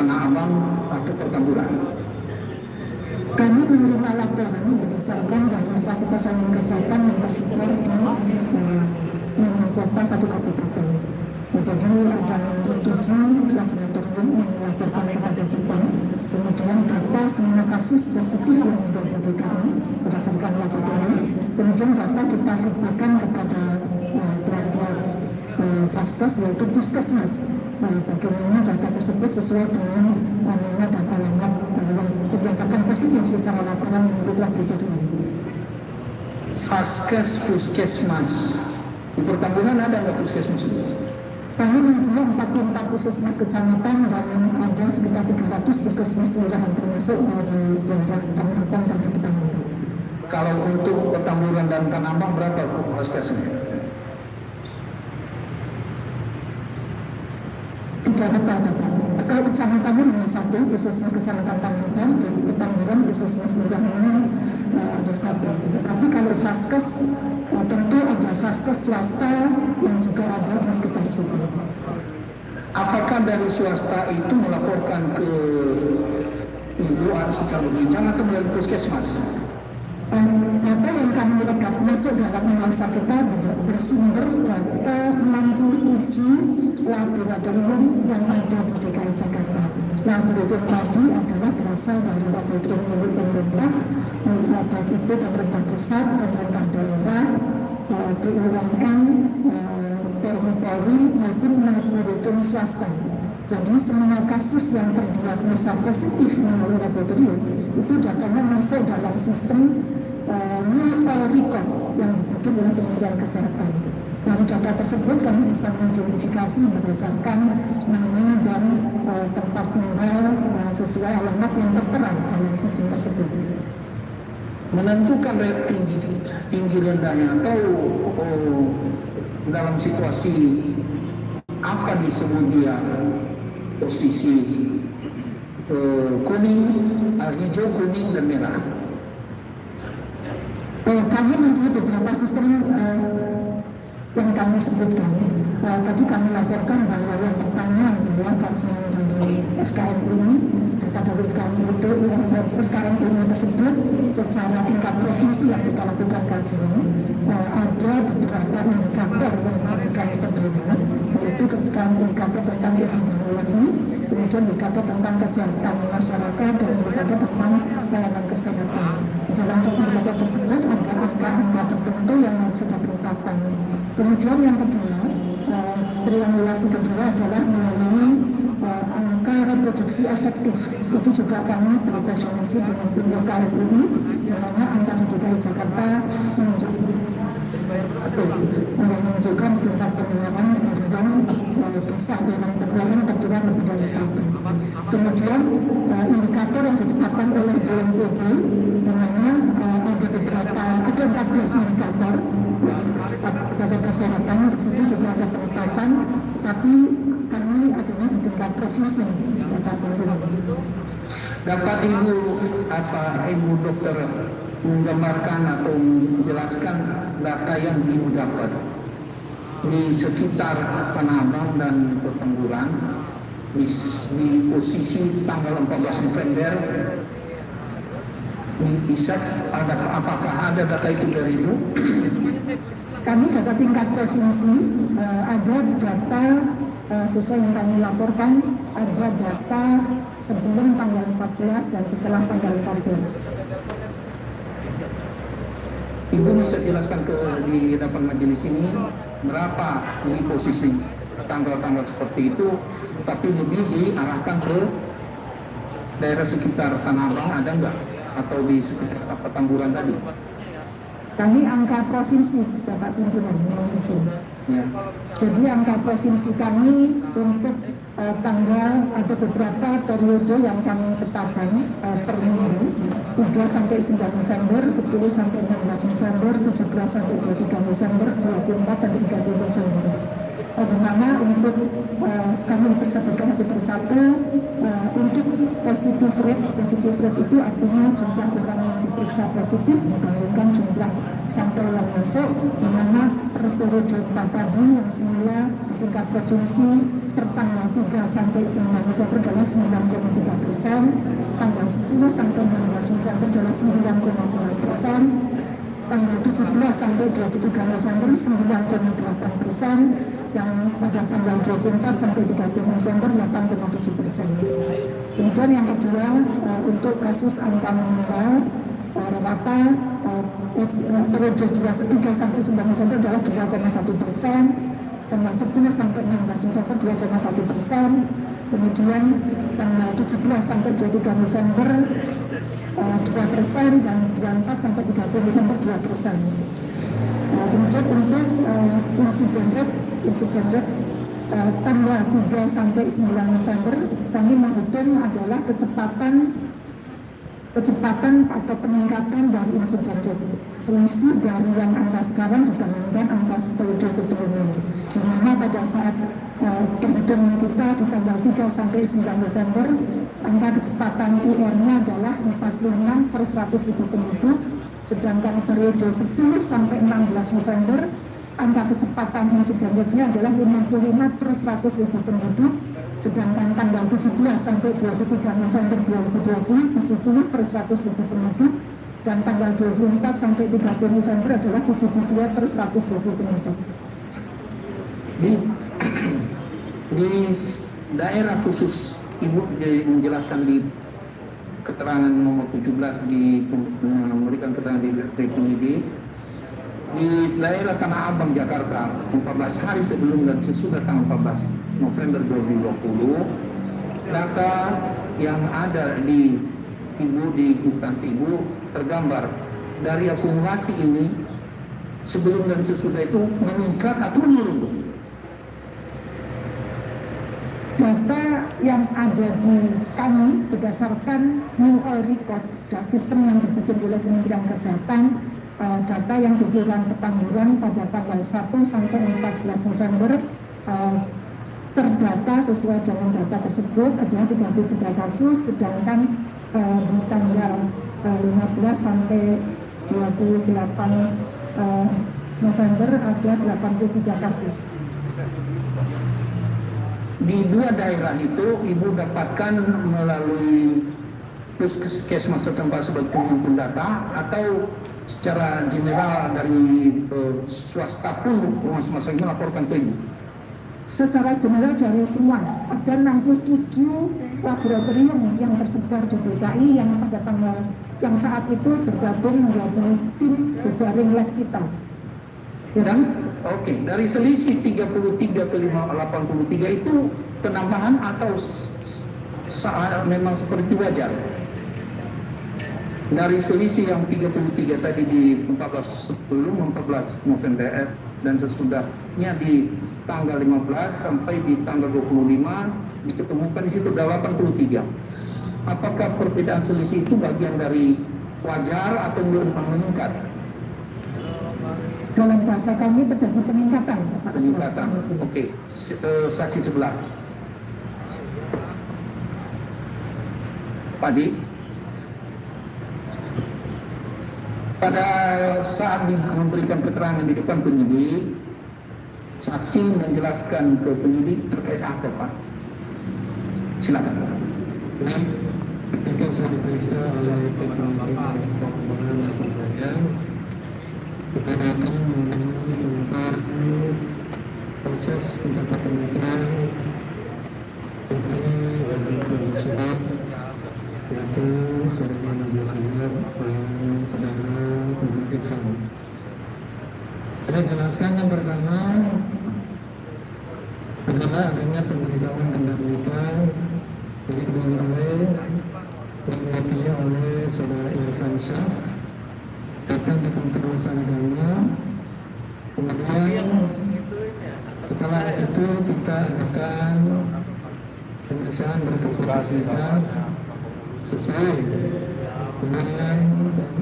Tanah Abang atau Petamburan? Kami menerima laporan berdasarkan dari fasilitas kesehatan yang tersebar di kota satu kabupaten. Jadi ada 7 laboratorium yang melaporkan kepada kita. Kemudian data semua kasus positif yang ada di DKI berdasarkan laboratorium. Kemudian data kita feedbackkan kepada tiap-tiap vaskes yaitu puskesmas. Bagaimana data tersebut sesuai dengan nama dan alamat yang dinyatakan positif secara laporan menurut laboratorium. Vaskes puskesmas di Petamburan ada nggak puskesmas itu? Kami mempunyai 44 puskesmas kecamatan dan ada sekitar 300 puskesmas kelurahan termasuk di daerah Tanah Abang dan Petamburan. Kalau untuk Petamburan dan Tanah Abang berapa puskesmasnya? Tidak ada. Kalau kecamatan hanya 1 puskesmas kecamatan Tanah Abang, dan Petamburan puskesmas kelurahan ada 1. Tapi kalau vaskes tentu ada vaskes swasta yang juga ada di sekitar situ. Apakah dari swasta itu melaporkan ke ibu secara berjenjang atau melalui puskesmas? Data yang kami rekap masuk dalam analisa kita bersumber data 67 laboratorium yang ada di DKI Jakarta. Laboratorium tadi adalah berasal dari laboratorium milik pemerintah, baik itu pemerintah pusat, pemerintah daerah, BUMN, TNI Polri maupun laboratorium swasta. Jadi semua kasus yang terdiagnosa positif melalui laboratorium itu datanya masuk dalam sistem mutual record yang dibuat oleh Kementerian Kesehatan. Dari data tersebut kami bisa mengidentifikasi berdasarkan nama dan tempat tinggal sesuai alamat yang tertera dalam sistem tersebut. Menentukan rate tinggi rendahnya atau dalam situasi apa disebut dia posisi kuning, hijau, kuning dan merah. Kami mempunyai beberapa sistem yang kami sebutkan. Tadi kami laporkan bahwa yang pertama adalah kajian dari FKM ini, data dari FKM itu, FKM ini tersebut secara tingkat provinsi yang kita lakukan kajian. Ada beberapa indikator yang dijadikan pedoman, yaitu ketika indikator tentang epidemiologi, kemudian indikator tentang kesehatan masyarakat dan indikator tentang layanan kesehatan. Dalam indikator tersebut ada angka-angka tertentu yang harus kita tetapkan. Kemudian yang kedua, triangulasi kedua adalah mengenai angka reproduksi efektif. Itu juga kami berkoordinasi dengan tim KRUI, di mana angka di DKI Jakarta menunjukkan tingkat penularan besar dengan penularan tertular lebih dari 1. Kemudian indikator yang ditetapkan oleh BNPB, di mana ada 14 indikator pada kesehatan, di situ juga ada penetapan, tapi kami adanya di tingkat provinsi. Dapat ibu dokter menggambarkan atau menjelaskan data yang ibu dapat di sekitar Tanah Abang dan Petamburan di posisi tanggal 14 November bisa apakah ada data itu dari ibu? Kami data tingkat provinsi, ada data sesuai yang kami laporkan, ada data sebelum tanggal 14 dan setelah tanggal 14. Ibu bisa jelaskan di depan majelis ini berapa di posisi tanggal-tanggal seperti itu, tapi lebih diarahkan ke daerah sekitar Tanah Abang ada enggak? Atau di sekitar Petamburan tadi? Kami angka provinsi, Bapak Pimpinan, mohon izin. Ya. Jadi angka provinsi kami untuk tanggal ada beberapa periode yang kami tetapkan per minggu, 3 sampai 9 November, 10 sampai 16 November, 17 sampai 23 November, 24 sampai 30 November. Di mana untuk kami sebutkan satu persatu, untuk positif rate itu artinya jumlah orang yang diperiksa positif dibandingkan jumlah sampel yang masuk, di mana per periode 4 tadi yang semula tingkat provinsi per tanggal 3 sampai 9 November adalah 9,3%, tanggal 10 sampai 16 November adalah 9,9%, tanggal 17 sampai 23 November 9,8%, yang pada tanggal 24 sampai 30 November 8,7%. Kemudian yang kedua, untuk kasus angka nominal rata periode 3 sampai 9 November adalah 2,1%, tanggal 10 sampai 16 November 2,1%, kemudian tanggal 17 sampai 23 November 2%, dan 24 sampai 30 November 2%. Kemudian untuk insiden rate tanggal 3 sampai 9 November kami menghitung adalah kecepatan atau peningkatan dari insiden rate selisih dari yang angka sekarang dibandingkan angka periode sebelumnya. Di mana pada saat perhitungan kita di tanggal 3 sampai 9 November angka kecepatan IR-nya adalah 46 per 100.000 penduduk, sedangkan periode 10 sampai 16 November angka kecepatan insiden rate-nya adalah 55 per 100.000 penduduk, sedangkan tanggal 17 sampai 23 November 2020 70 per 100.000 penduduk, dan tanggal 24 sampai 30 November adalah 72 per 100.000 penduduk. Di daerah khusus Ibu menjelaskan di keterangan nomor 17 memberikan keterangan di penyidik di daerah Tanah Abang Jakarta 14 hari sebelum dan sesudah tanggal 14 November 2020, data yang ada di Ibu di instansi Ibu tergambar dari akumulasi ini sebelum dan sesudah itu meningkat atau menurun? Data yang ada di kami berdasarkan new all record dan sistem yang dibikin oleh Kementerian Kesehatan, data yang di Kelurahan Petamburan pada tanggal 1 sampai 14 November terdata sesuai dengan data tersebut adalah 33 kasus, sedangkan di tanggal 15 sampai 28 November ada 83 kasus. Di dua daerah itu Ibu dapatkan melalui puskesmas setempat sebagai penghimpun data atau secara general dari swasta pun masing-masing melaporkan ke Ibu? Secara general dari semua, ada 67 laboratorium yang tersebar di DKI yang pada tanggal yang saat itu bergabung menjadi tim jejaring lab kita. Dan dari selisih 33 ke 83 itu penambahan atau memang seperti wajar? Dari selisih yang 33 tadi di 14 November dan sesudahnya di tanggal 15 sampai di tanggal 25 diketemukan di situ 83. Apakah perbedaan selisih itu bagian dari wajar atau meningkat? Dalam bahasa kami terjadi peningkatan. Peningkatan. Oke. Saksi sebelah. Pak Di, pada saat memberikan keterangan di depan penyidik, saksi menjelaskan ke penyidik terkait apa, Pak? Silakan. Ketika saya diperiksa oleh penyidik saya, keterangan mengenai tentang proses pencatatan data dari surat yaitu saudara menjelaskan saudara pemeriksaan. Saya jelaskan yang pertama adalah adanya pemberitahuan tentang data yang diwakili oleh saudara Irfan Syah datang di Kementerian Agama. Kemudian setelah itu kita adakan pemeriksaan berkas kita sesuai dengan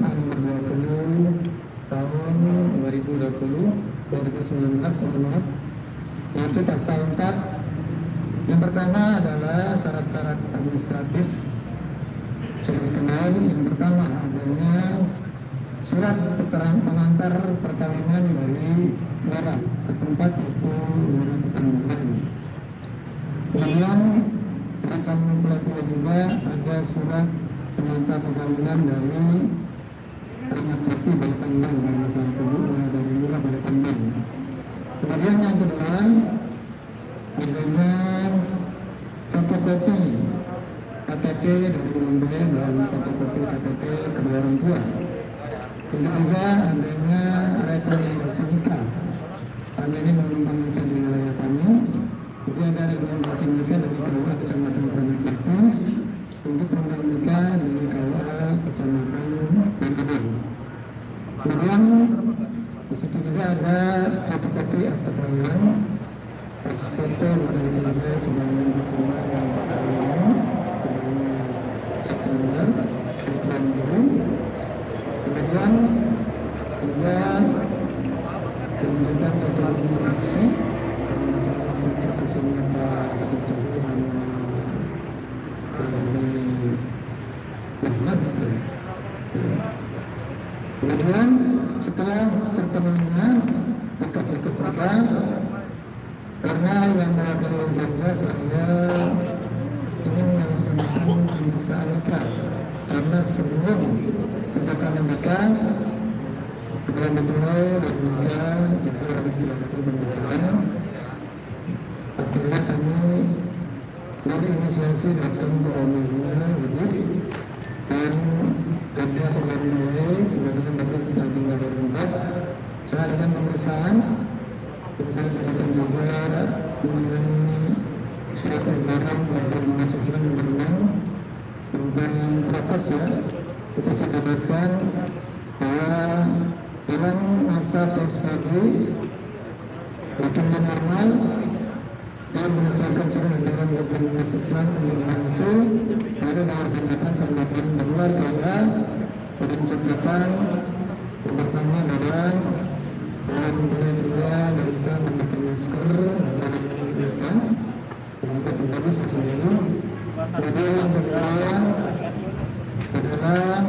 nomor 20 tahun 2019 yaitu pasal 4. Yang pertama adalah syarat-syarat administratif sudah dikenal. Yang pertama adanya surat keterangan pengantar perkawinan dari daerah setempat itu daerah Petamburan. Kemudian rencana mempelajari juga ada surat pengantar perkawinan dari Rahmat Jati Balikambang dari Lurah Balikambang. Kemudian yang kedua dengan fotokopi KTP dari pembeli dan fotokopi KTP kedua orang tua. Yang ketiga adanya rekomendasi nikah. Kami ini mengembangkan di wilayah kami. Jadi ada rekomendasi nikah dari KUA Kecamatan Rahmat Jati untuk nikah di KUA Kecamatan Bangkalan. Kemudian di situ juga ada fotokopi akta kelahiran, pas foto dari sebanyak 25 yang perkawinan sebanyak September 2020. Kemudian juga menunjukkan foto saksi masalah saksinya Pak Jokowi sama Muhammad. Kemudian setelah pertemuannya berkas-berkas nikah, karena yang melakukan jenazah saya ingin melaksanakan pemeriksaan nikah, karena sebelum pencetakan nikah betul-betul dan nikah itu harus dilakukan pemeriksaan. Akhirnya kami berinisiasi datang ke rumahnya dan ada pegawai kemudian dapat kita tinggal di tempat. Saya adakan pemeriksaan berikan juga mengenai surat edaran Kementerian Sosial tentang prokes ya. Kita sudah jelaskan bahwa dalam masa PSBB hukumnya normal dan berdasarkan surat edaran Kementerian Sosial itu ada melaksanakan pendapatan darurat pada pencatatan pertama adalah dalam dia mereka memakai masker dan mereka untuk menjadi sesuatu. Kemudian yang kedua adalah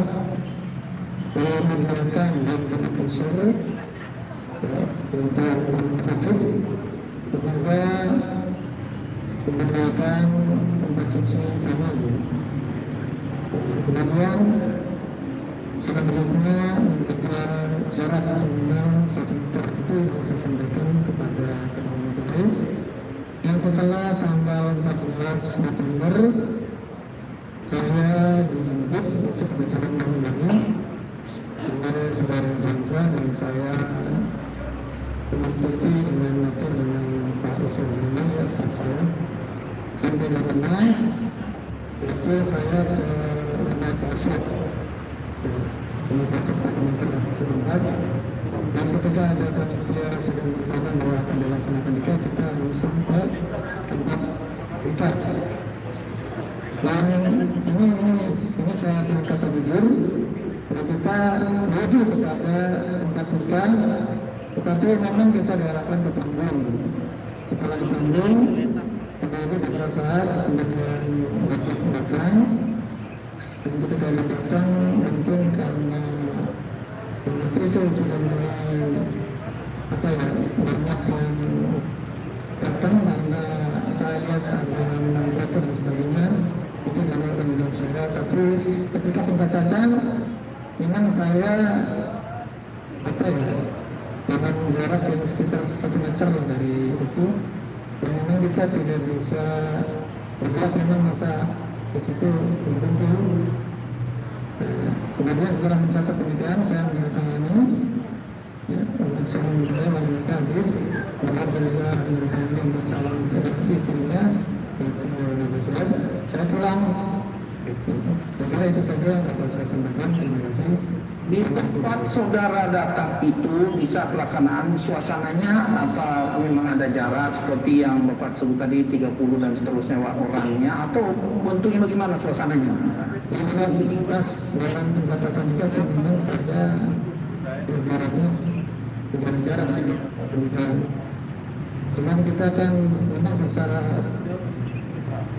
menggunakan hand sanitizer untuk COVID, juga menggunakan tempat cuci tangan. Kemudian selanjutnya menjaga jarak minimal 1 meter itu saya sampaikan kepada kedua mempelai. Yang setelah tanggal 14 November saya dijemput untuk kebetulan mengunjungi oleh saudara Jansa dan saya mengikuti dengan motor dengan Pak Ustaz Zaman ya staff saya sampai di rumah itu saya ke rumah pasok masyarakat setempat dan ketika ada panitia sedang beritahukan bahwa akan dilaksanakan nikah kita langsung ke tempat nikah. Dan ini saya berkata jujur, kita menuju kepada tempat nikah, tetapi memang kita diarahkan ke panggung. Setelah di panggung, kemudian beberapa saat kemudian datang. Dan ketika datang mungkin karena itu sudah mulai banyak yang datang karena saya lihat ada jatuh dan sebagainya itu dalam tanggung saya. Tapi ketika pencatatan memang saya dengan jarak yang sekitar 1 meter dari itu dan memang kita tidak bisa bergerak memang masa di situ berkumpul. Kemudian setelah mencatat pernikahan saya menandatangani untuk seorang budaya wanita hadir bahkan juga menandatangani untuk calon istrinya itu saya pulang. Saya kira itu saja yang dapat saya sampaikan. Terima kasih. Di tempat saudara datang itu bisa pelaksanaan suasananya apa memang ada jarak seperti yang Bapak sebut tadi 30 dan seterusnya orangnya atau bentuknya bagaimana suasananya? Pas dalam pencatatan nikah memang saja jaraknya tidak ada jarak sih. Cuman kita kan memang secara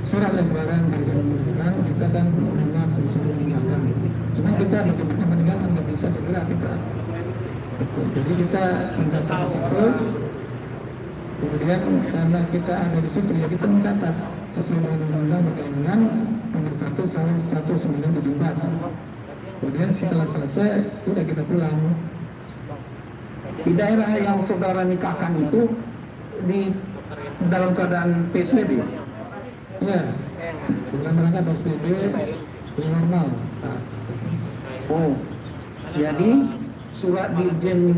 surat lembaran dari Kementerian kita kan menerima disuruh meninggalkan. Cuman kita bagaimana meninggalkan nggak bisa segera kita Betul. Jadi kita mencatat di situ, kemudian karena kita ada di situ ya kita mencatat sesuai dengan undang-undang perkawinan nomor 1/1974. Kemudian setelah selesai, udah kita pulang. Di daerah yang saudara nikahkan itu di dalam keadaan PSBB. Ya, dalam rangka PSBB yang normal. Nah, Oh, jadi surat Dirjen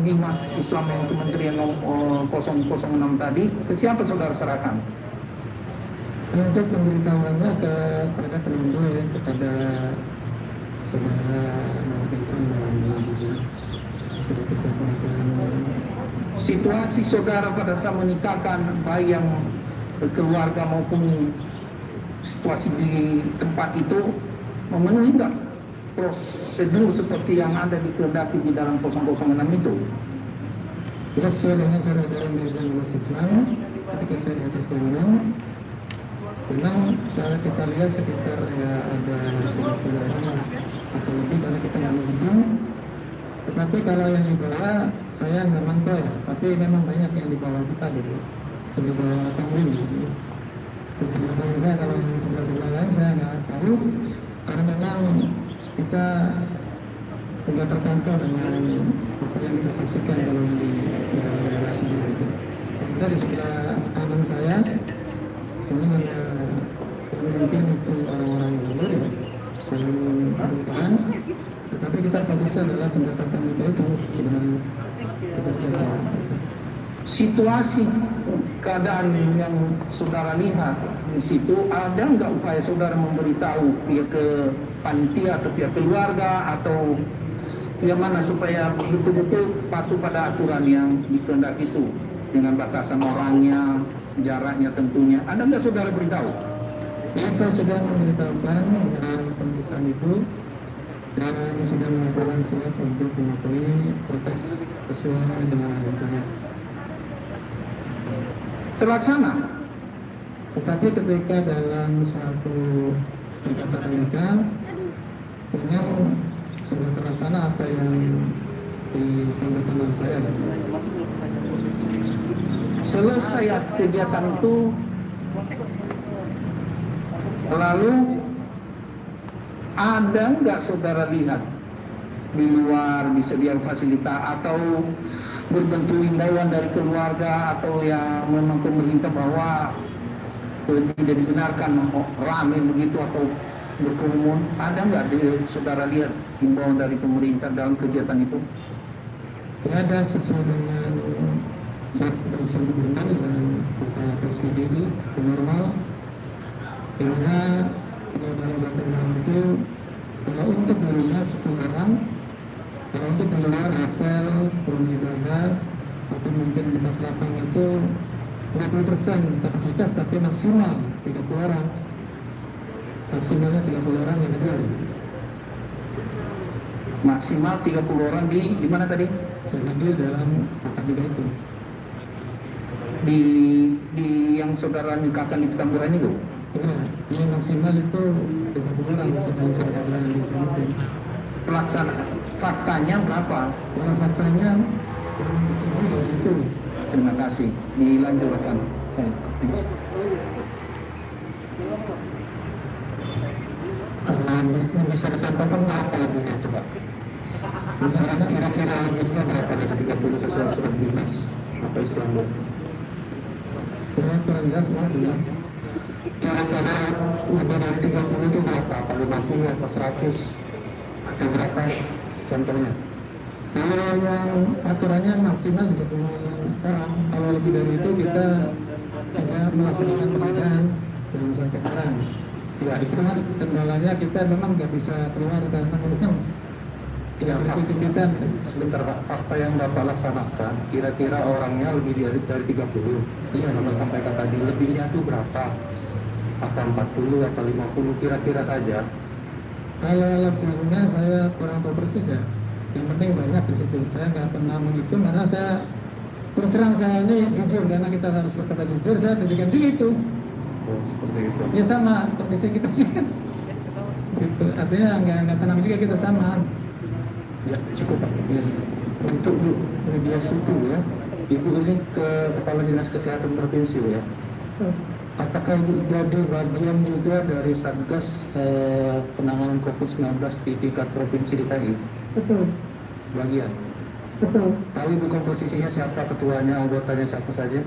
Bimas Islam yang Kementerian 006 tadi ke siapa saudara serahkan? untuk memberitahuannya kepada penunjuk ya, kepada saudara Novel sudah kita berikan. Situasi saudara pada saat menikahkan baik yang berkeluarga maupun situasi di tempat itu memenuhi enggak prosedur seperti yang ada dikehendaki di dalam 006 itu? Kita sesuai dengan surat edaran Dirjen Bimas Islam ketika saya di atas bangunan. Memang kalau kita lihat sekitar ya ada 30 orang atau lebih karena kita nggak menghitung. Tetapi kalau yang di bawah saya nggak mantau ya, tapi memang banyak yang di bawah kita dulu, di bawah penghuni. Di sebelah saya kalau yang sebelah lain saya nggak tahu karena memang kita tidak terpantau dengan apa yang kita saksikan kalau di dalam relasi itu. Kita di sebelah kanan saya ini hanya mungkin itu orang-orang yang dulu ya pernikahan, tetapi kita fokusnya adalah pencatatan itu sebenarnya kita catat. Situasi keadaan yang saudara lihat di situ, ada nggak upaya saudara memberitahu pihak ke panitia atau pihak keluarga atau pihak mana supaya betul-betul patuh pada aturan yang dikehendaki itu dengan batasan orangnya, jaraknya tentunya. Ada nggak saudara beritahu? Ya, saya sudah memberitahukan dengan pemeriksaan itu dan sudah mengatakan siap untuk mematuhi proses sesuai dengan rencana. Terlaksana. Tetapi ketika dalam suatu pencatatan nikah memang tidak terlaksana apa yang disampaikan oleh saya. Selesai kegiatan itu, lalu ada nggak saudara lihat di luar disediakan fasilitas atau berbentuk imbauan dari keluarga atau yang memang pemerintah bahwa tidak dibenarkan ramai begitu atau berkerumun? Ada nggak saudara lihat imbauan dari pemerintah dalam kegiatan itu? Ya, ada sesuai dengan keputusan gubernur dan usaha PSBB normal. Karena dalam peraturan itu kalau untuk di rumah 10 orang, kalau untuk di luar hotel, rumah ibadah atau mungkin tempat lapang itu 20% kapasitas, tapi maksimal 30 orang. Maksimalnya 30 orang yang ada. Maksimal 30 orang di mana tadi? Saya ambil dalam akad nikah itu. Di yang saudara nikahkan di Petamburan itu? Ya, yang maksimal itu 30 orang sedang saudara yang dicantum. Pelaksana faktanya berapa? Kalau faktanya itu. Terima kasih. Dilanjutkan. Yang bisa disampaikan apa gitu Pak? Karena kira-kira harganya berapa dari 30 sesuai surat Bimas apa istilahnya? Kurang jelas mau bilang. Kira-kira lebih dari 30 itu berapa? Apa 50 atau 100? Ada berapa contohnya? Kalau yang aturannya maksimal 30 orang. Kalau lebih dari itu kita tidak melaksanakan pernikahan dalam sampai orang. Ya, itu kan kendalanya kita memang nggak bisa keluar karena memang tidak memiliki kita. Sebentar Pak, fakta yang Bapak laksanakan kira-kira orangnya lebih dari 30. Iya, Bapak sampaikan tadi lebihnya itu berapa? Apa 40 atau 50 kira-kira saja? Kalau lebihnya saya kurang tahu persis ya. Yang penting banyak di situ. Saya nggak pernah menghitung karena saya terus terang saya ini jujur karena kita harus berkata jujur. Saya jadikan begitu. Oh, seperti itu. Ya sama seperti kita sih kan. Gitu. Artinya nggak tenang juga kita sama. Ya, cukup Pak. Ya. Untuk Bu Media Sutu ya, Ibu ini ke Kepala Dinas Kesehatan Provinsi ya. Apakah Ibu jadi bagian juga dari Satgas penanganan COVID-19 di tingkat Provinsi DKI? Betul, Bagian. betul. Tahu Ibu komposisinya siapa, ketuanya, anggotanya siapa saja?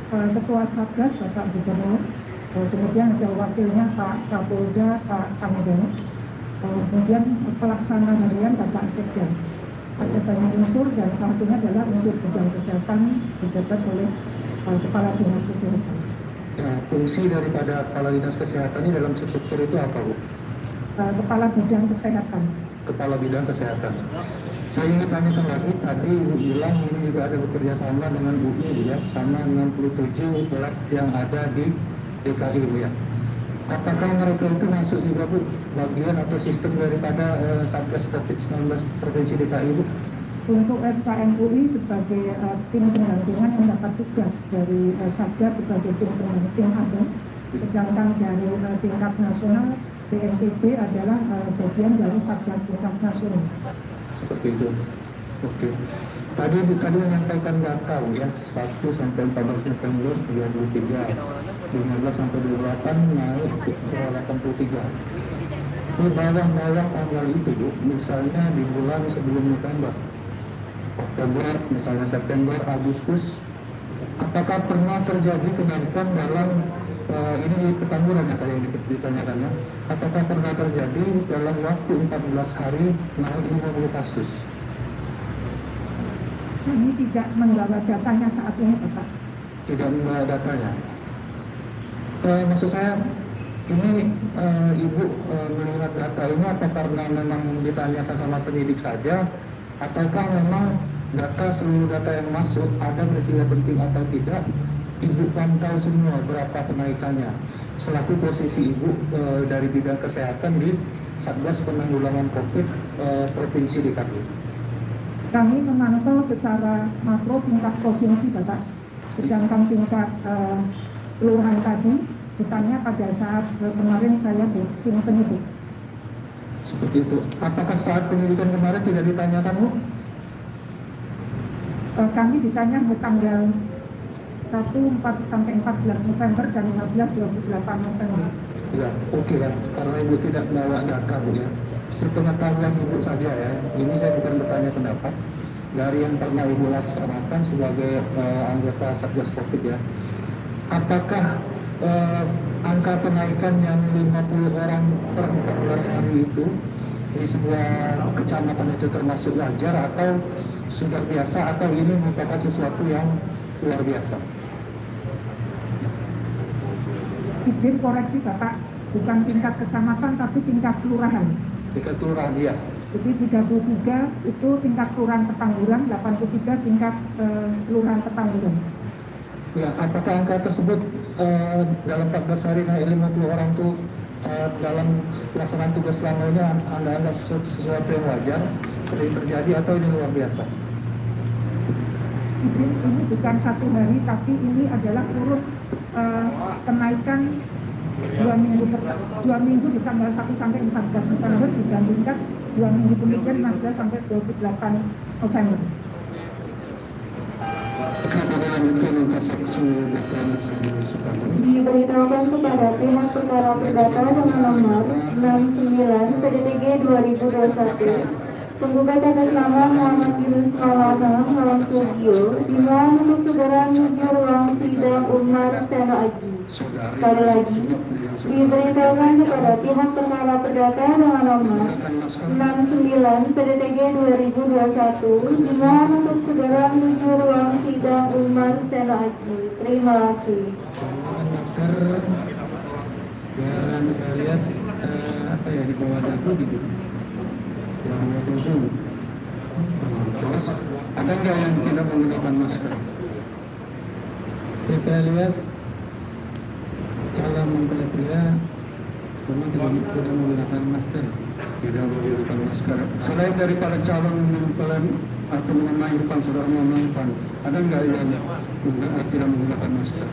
Ketua Satgas Bapak Gubernur, kemudian ada wakilnya Pak Kapolda, Pak Pangdam, kemudian pelaksana harian Bapak Sekda. Ada banyak unsur dan satunya adalah unsur bidang kesehatan dijabat oleh Kepala Dinas Kesehatan. Ya, fungsi daripada Kepala Dinas Kesehatan ini dalam struktur itu apa Bu? Kepala Bidang Kesehatan. Kepala Bidang Kesehatan. Saya ingin tanyakan lagi, tadi Ibu bilang ini juga ada bekerja sama dengan UI ya, sama 67 lab yang ada di DKI Bu ya. Apakah mereka itu masuk juga Bu bagian atau sistem daripada Satgas COVID-19 Provinsi DKI Bu? Untuk FKM UI sebagai tim pendampingan mendapat tugas dari Satgas sebagai tim pendamping ada, sedangkan dari tingkat nasional BNPB adalah bagian dari Satgas tingkat nasional. Seperti itu. Oke. Tadi menyampaikan data ya, 1 sampai 14 November 2023, 15 sampai 28 naik ke 83. Di bawah-bawah tanggal itu Bu, misalnya di bulan sebelum November, Oktober, misalnya September, Agustus, apakah pernah terjadi kenaikan dalam ini di Petamburan ya, yang ditanyakan ya, apakah pernah terjadi dalam waktu 14 hari naik 50 kasus? Kami tidak membawa datanya saat ini, Bapak. Tidak membawa datanya. Maksud saya, ini Ibu melihat data ini apa karena memang ditanyakan sama penyidik saja, ataukah memang data seluruh data yang masuk ada peristiwa penting atau tidak? Ibu pantau semua berapa kenaikannya selaku posisi Ibu dari bidang kesehatan di Satgas Penanggulangan COVID Provinsi DKI. Kami memantau secara makro tingkat provinsi, Bapak. Sedangkan tingkat kelurahan tadi ditanya pada saat kemarin saya di tim penyidik. Seperti itu. Apakah saat penyidikan kemarin tidak ditanyakan Bu? Kami ditanya di tanggal 1, 4 sampai 14 November dan 15, 28 November. Ya, oke lah. Karena Ibu tidak bawa data Bu ya. Sepengetahuan Ibu saja ya. Ini saya bukan bertanya pendapat. Dari yang pernah Ibu laksanakan sebagai anggota Satgas Covid ya. Apakah angka kenaikan yang 50 orang per 14 hari itu di sebuah kecamatan itu termasuk wajar atau sudah biasa atau ini merupakan sesuatu yang luar biasa? Izin koreksi Bapak, bukan tingkat kecamatan tapi tingkat kelurahan. Tingkat kelurahan ya. Jadi 33 itu tingkat kelurahan Petangguran, 83 tingkat kelurahan Petangguran. Ya, apakah angka tersebut dalam 14 hari naik 50 orang itu dalam pelaksanaan tugas selama ini Anda anggap sesuatu yang wajar, sering terjadi atau ini luar biasa? Izin ini bukan 1 hari tapi ini adalah urut kenaikan 2 minggu di tanggal 1 sampai 14 November dibandingkan 2 minggu kemudian 16 sampai 28 November. Diberitahukan kepada pihak perkara perdata dengan nomor 69 PDTG 2021 penggugat atas nama Muhammad Yunus Maulana Muhammad Suryo dimohon untuk segera menuju ruang sidang Umar Seno Aji. Sekali lagi, diberitahukan kepada pihak perkara perdata dengan nomor 69 PDTG 2021 dimohon untuk segera menuju ruang sidang Umar Seno Aji. Terima kasih. Masker yang saya lihat apa ya di bawah dagu gitu. Yang itu. Terus ada nggak yang tidak menggunakan masker? Ya, saya lihat calon mempelai pria memang tidak menggunakan masker. Tidak menggunakan masker. Selain daripada calon mempelai atau mengenai depan saudara Maman, ada nggak yang tidak menggunakan masker?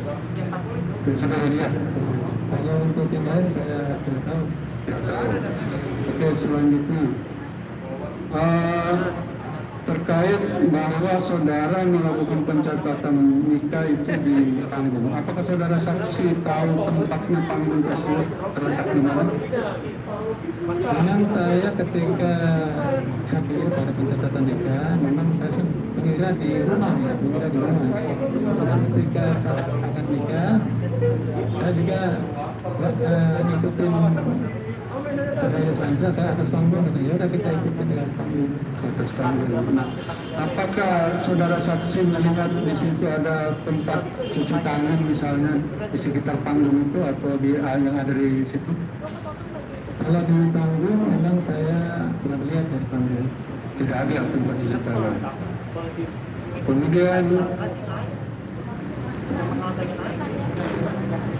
Saudara lihat. Kalau untuk yang lain saya tidak tahu. Oke, selanjutnya terkait bahwa saudara melakukan pencatatan nikah itu di panggung. Apakah saudara saksi tahu tempatnya panggung tersebut terletak di mana? Memang saya ketika hadir pada pencatatan nikah, memang saya mengira di rumah ya, mengira di rumah. Cuman ketika pas akad nikah, saya juga ngikutin saya Franza ke atas panggung, gitu. Ya udah kita ikutin di atas panggung. Atas panggung. Nah, apakah saudara saksi melihat di situ ada tempat cuci tangan misalnya di sekitar panggung itu atau di yang ada di situ? Kalau di panggung memang saya belum lihat dari panggung. Tidak ada tempat cuci tangan. Kemudian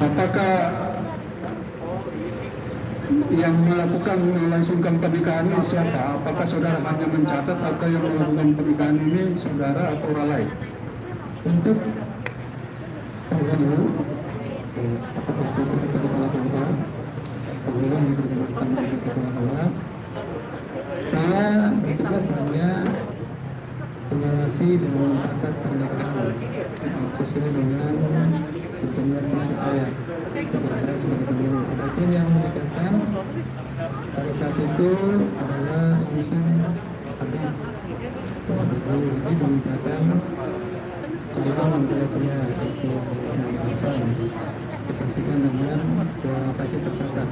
apakah yang melangsungkan pernikahan ini siapa? Apakah saudara hanya mencatat atau yang melakukan pernikahan ini saudara atau orang lain? Untuk panggung, apakah itu kepala kemudian diperjelaskan dari kepala saya bertugas hanya mengawasi dan mencatat pernikahan sesuai dengan ketentuan visi saya. Tugas saya sebagai pemilik. Adapun yang menikahkan pada saat itu adalah urusan Habib. Jadi menikahkan saya mempunyai itu yang disaksikan dengan transaksi tercatat.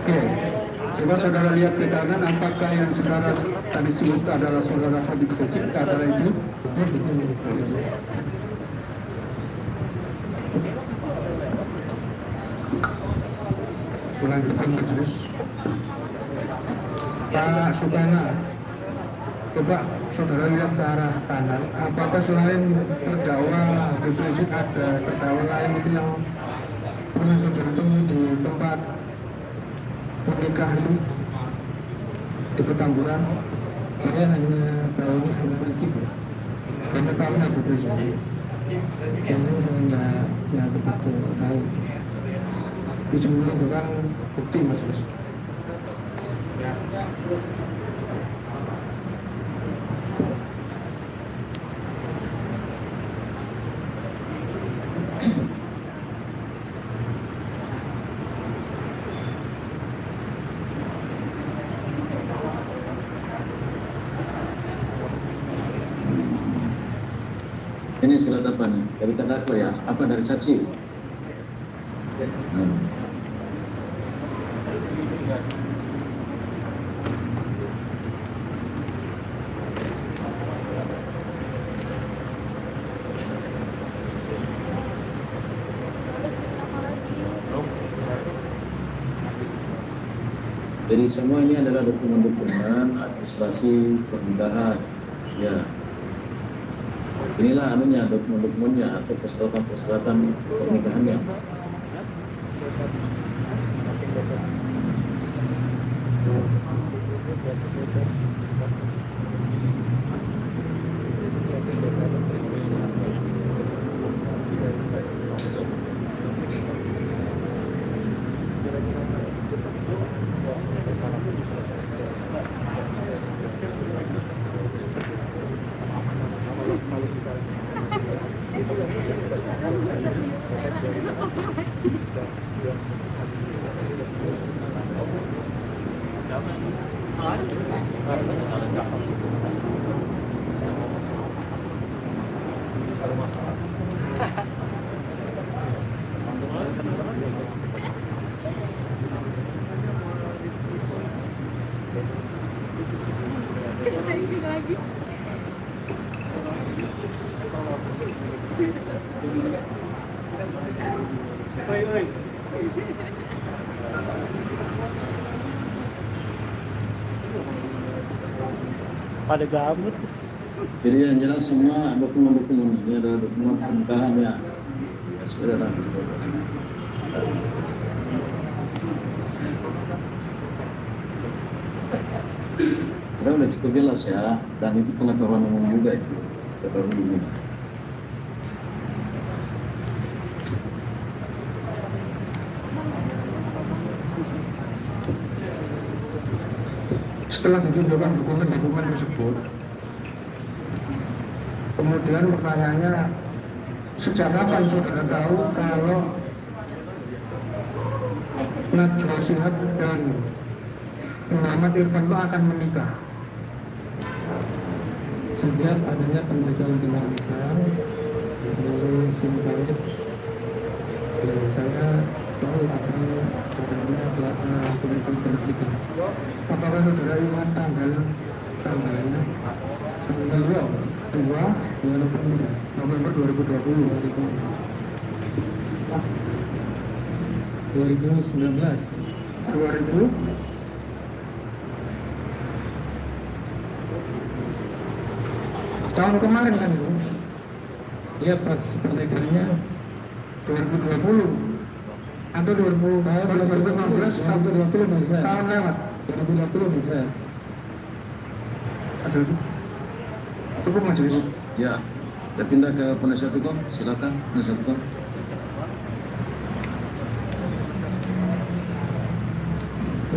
Oke, coba saudara lihat ke kanan, apakah yang saudara tadi sebut adalah saudara Habib Rizik adalah itu? Lanjutkan majelis. Pak Sukana, coba saudara lihat ke arah kanan. Apakah selain terdakwa Habib Rizik ada terdakwa lain itu yang pernah saudara temui di tempat pernikahan di Petamburan? Saya hanya tahu ini Habib Rizik, Hanya tahu Habib Rizik. karena saya nggak begitu tahu. Itu menunjukkan bukti majelis. Ini surat apa nih? Dari terdakwa ya? Apa dari saksi? Jadi semua ini adalah dokumen-dokumen administrasi pernikahan. Ya. Inilah anunya, dokumen-dokumennya atau persyaratan pernikahannya. Pada gabut. Jadi yang jelas semua dokumen-dokumen ini adalah dokumen pernikahannya. Ya, saudara. Sudah cukup jelas ya, dan itu pengetahuan umum juga itu. Pengetahuan umum. Setelah ditunjukkan dokumen-dokumen tersebut, kemudian pertanyaannya, sejak kapan saudara tahu kalau Najwa Shihab dan Muhammad Irfan itu akan menikah? Sejak adanya pemberitaan dinamika dari Sintayet, saya tahu akan adanya pemberitaan pernikahan. Apakah saudara ingat tanggalnya? Tanggal 2 November 2020. 2019. Tahun kemarin kan itu? Ya pas pernikahannya 2020 atau 2019 2020 bisa. tahun lewat. 2020 bisa. Aduh, cukup majelis. Ya, kita pindah ke penasihat hukum. Silakan penasihat hukum.